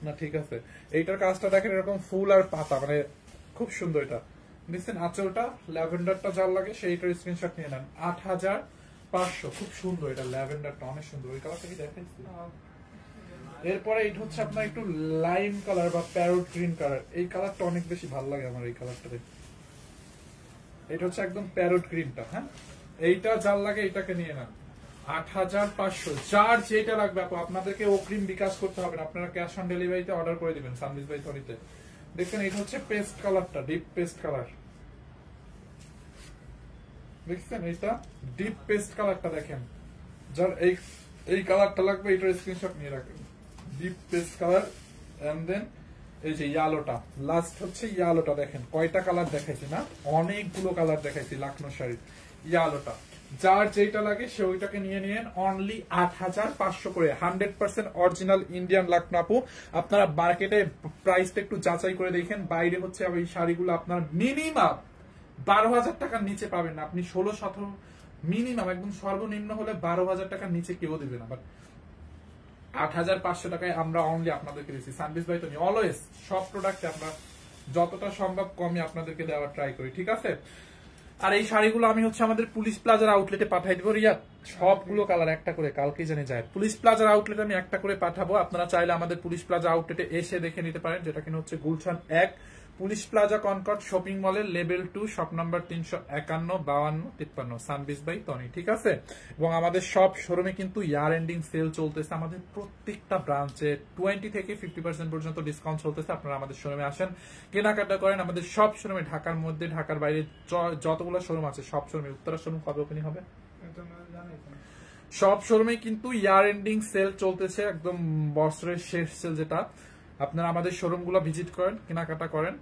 না ঠিক আছে, এইটার কাজটা দেখেন এরকম ফুল আর পাতা, মানে খুব সুন্দর। এটা দেখছেন আঁচলটা ল্যাভেন্ডারটা যার লাগে সেইটার স্ক্রিনশট নিয়ে নেন 8,500। খুব সুন্দর এটা, ল্যাভেন্ডারটা অনেক সুন্দর, ওই কালারটা কি দেখাইছি। এরপরে এটা হচ্ছে আপনার একটু লাইম কালার বা প্যারট গ্রিন কালার, এই কালারটা অনেক বেশি ভালো লাগে আমার এই কালারটাতে। এটা হচ্ছে একদম প্যারট গ্রিনটা। হ্যাঁ এইটা যার লাগে এটাকে নিয়ে নেন 8,500। যার যেটা লাগবে আপু আপনাদেরকে অগ্রিম বিকাশ করতে হবে না, আপনারা ক্যাশ অন ডেলিভারিতে অর্ডার করে দিবেন সানবিজ বাই তনিতে। দেখেন এটা হচ্ছে পেস্ট কালারটা, ডিপ পেস্ট কালার। দেখছেন এইটা ডিপ পেস্ট কালারটা, দেখেন যার এই কালারটা লাগবে এটার স্ক্রিনশট নিয়ে রাখেন, deep paste colour. And then এই যে ইয়ালোটা, লাস্ট হচ্ছে ইয়ালোটা। দেখেন কয়টা কালার দেখাইছি না, অনেকগুলো কালার দেখাইছি লাখনো শাড়ির। ইয়ালোটা যার যেটা লাগে সে ওইটাকে নিয়ে নিন অনলি 8,500 করে। 100% অরিজিনাল ইন্ডিয়ান লাখনো আপু। আপনারা মার্কেটে প্রাইসটা একটু যাচাই করে দেখেন, বাইরে হচ্ছে এই শাড়িগুলো আপনার মিনিমাম 12,000 টাকার নিচে পাবেন না। আপনি 16-17 মিনিমাম, একদম সর্বনিম্ন হলে 12,000 টাকার নিচে কেউ দিবে না। বাট 8,500 টাকায় আমরা অনলি আপনাদেরকে দিচ্ছি সানবিজ বাই তনি। অলওয়েজ সব প্রোডাক্টে আমরা যতটা সম্ভব কমে আপনাদেরকে দেওয়ার ট্রাই করি, ঠিক আছে? আর এই শাড়িগুলো আমি হচ্ছে আমাদের পুলিশ প্লাজার আউটলেটে পাঠাই দিব রিয়া, সবগুলো কালার একটা করে, কালকেই জানে যায়। পুলিশ প্লাজার আউটলেটে আমি একটা করে পাঠাবো, আপনারা চাইলে আমাদের পুলিশ প্লাজা আউটলেটে এসে দেখে নিতে পারেন, যেটা কিনা হচ্ছে Gulshan 1 police plaza Concord shopping মলের লেভেল 2 শপ নাম্বার 351-52-53 সানবিজ বাই তনি, ঠিক আছে? এবং আমাদের সব শোরুমে কিন্তু ইয়ার এন্ডিং সেল চলতেছে, আমাদের প্রত্যেকটা ব্রাঞ্চে 20 থেকে 50% পর্যন্ত ডিসকাউন্ট চলতেছে। আপনারা আমাদের শোরুমে আসেন, কেনাকাটা করেন। আমাদের সব শোরুমে, ঢাকার মধ্যে ঢাকার বাইরে যতগুলো শোরুম আছে সব শোরুমে। উত্তরা শোরুম কবে ওপেনিং হবে? সব শোরুমে কিন্তু ইয়ার এন্ডিং সেল চলতেছে, একদম বছরের শেষ সেল যেটা। আপনারা আমাদের শোরুমগুলো ভিজিট করেন, কেনাকাটা করেন।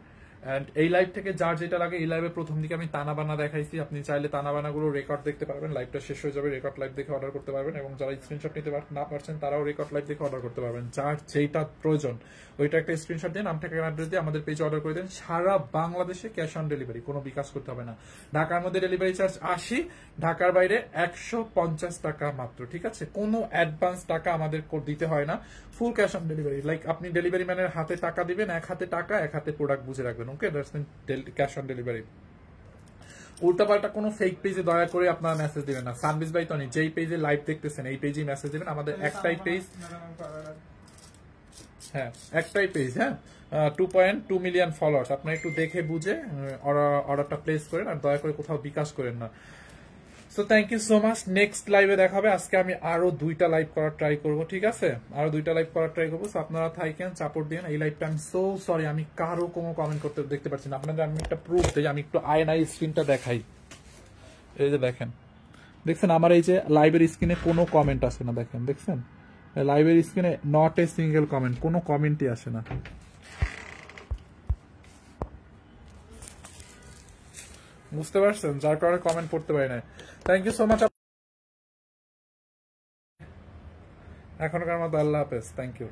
এন্ড এই লাইভ থেকে যার যেটা লাগে, এই লাইভে প্রথম দিকে আমি তানা বানা দেখাইছি, আপনি চাইলে তানা বানাগুলো রেকর্ড দেখতে পারবেন, লাইভটা শেষ হয়ে যাবে রেকর্ড লাইভ দেখে অর্ডার করতে পারবেন, এবং যারা স্ক্রিনশট নিতে না পারছেন তারাও রেকর্ড লাইভ দেখে অর্ডার করতে পারবেন। যার যেটা প্রয়োজন ওইটা একটা স্ক্রিনশট দিয়ে নাম ঠিকানা অ্যাড্রেস দিয়ে আমাদের পেজে অর্ডার করে দেন। সারা বাংলাদেশে ক্যাশ অন ডেলিভারি, কোনো বিকাশ করতে হবে না। ঢাকার মধ্যে ডেলিভারি চার্জ 80, ঢাকার বাইরে 150 টাকা মাত্র, ঠিক আছে? কোনো অ্যাডভান্স টাকা আমাদের দিতে হয় না, full cash on delivery. Like আপনি ডেলিভারি ম্যানের হাতে টাকা দিবেন, এক হাতে টাকা এক হাতে প্রোডাক্ট বুঝে রাখবেন, okay? That's mean cash on delivery. উল্টাপাল্টা কোনো ফেক পেজে দয়া করে আপনারা মেসেজ দিবেন না। সার্ভিস বাই টনি, যেই পেজে লাইভ দেখতেছেন এই পেজে মেসেজ দিবেন। আমাদের একটাই পেজ, হ্যাঁ একটাই পেজ, হ্যাঁ 2.2 মিলিয়ন ফলোয়ার্স। আপনারা একটু দেখে বুঝে অর্ডারটা প্লেস করেন, আর দয়া করে কোথাও বিকাশ করেন না। So thank you so much. Next লাইভে দেখাবে। আজকে আমি আরো 2টা লাইভ করার ট্রাই করব, ঠিক আছে? আরো 2টা লাইভ করার ট্রাই করবো। সো আপনারা থাকেন, সাপোর্ট দিন। এই লাইভটা আমি সো সরি, আমি কারো কোনো কমেন্ট করতে দেখতে পাচ্ছি না। আপনাদের আমি একটা প্রুফ দিই, আমি একটু আই স্ক্রিনটা দেখাই। এই যে দেখেন, দেখছেন আমার এই যে লাইভের স্ক্রিনে কোনো কমেন্ট আসে না, দেখেন দেখছেন লাইভের স্ক্রিনে নট এ সিঙ্গেল কমেন্ট, কোনো কমেন্টই আসে না। বুঝতে পারছেন? যার কারণে কমেন্ট পড়তে পারি না। Thank you so much. এখনকার মতো আল্লাহ হাফেজ, থ্যাংক ইউ।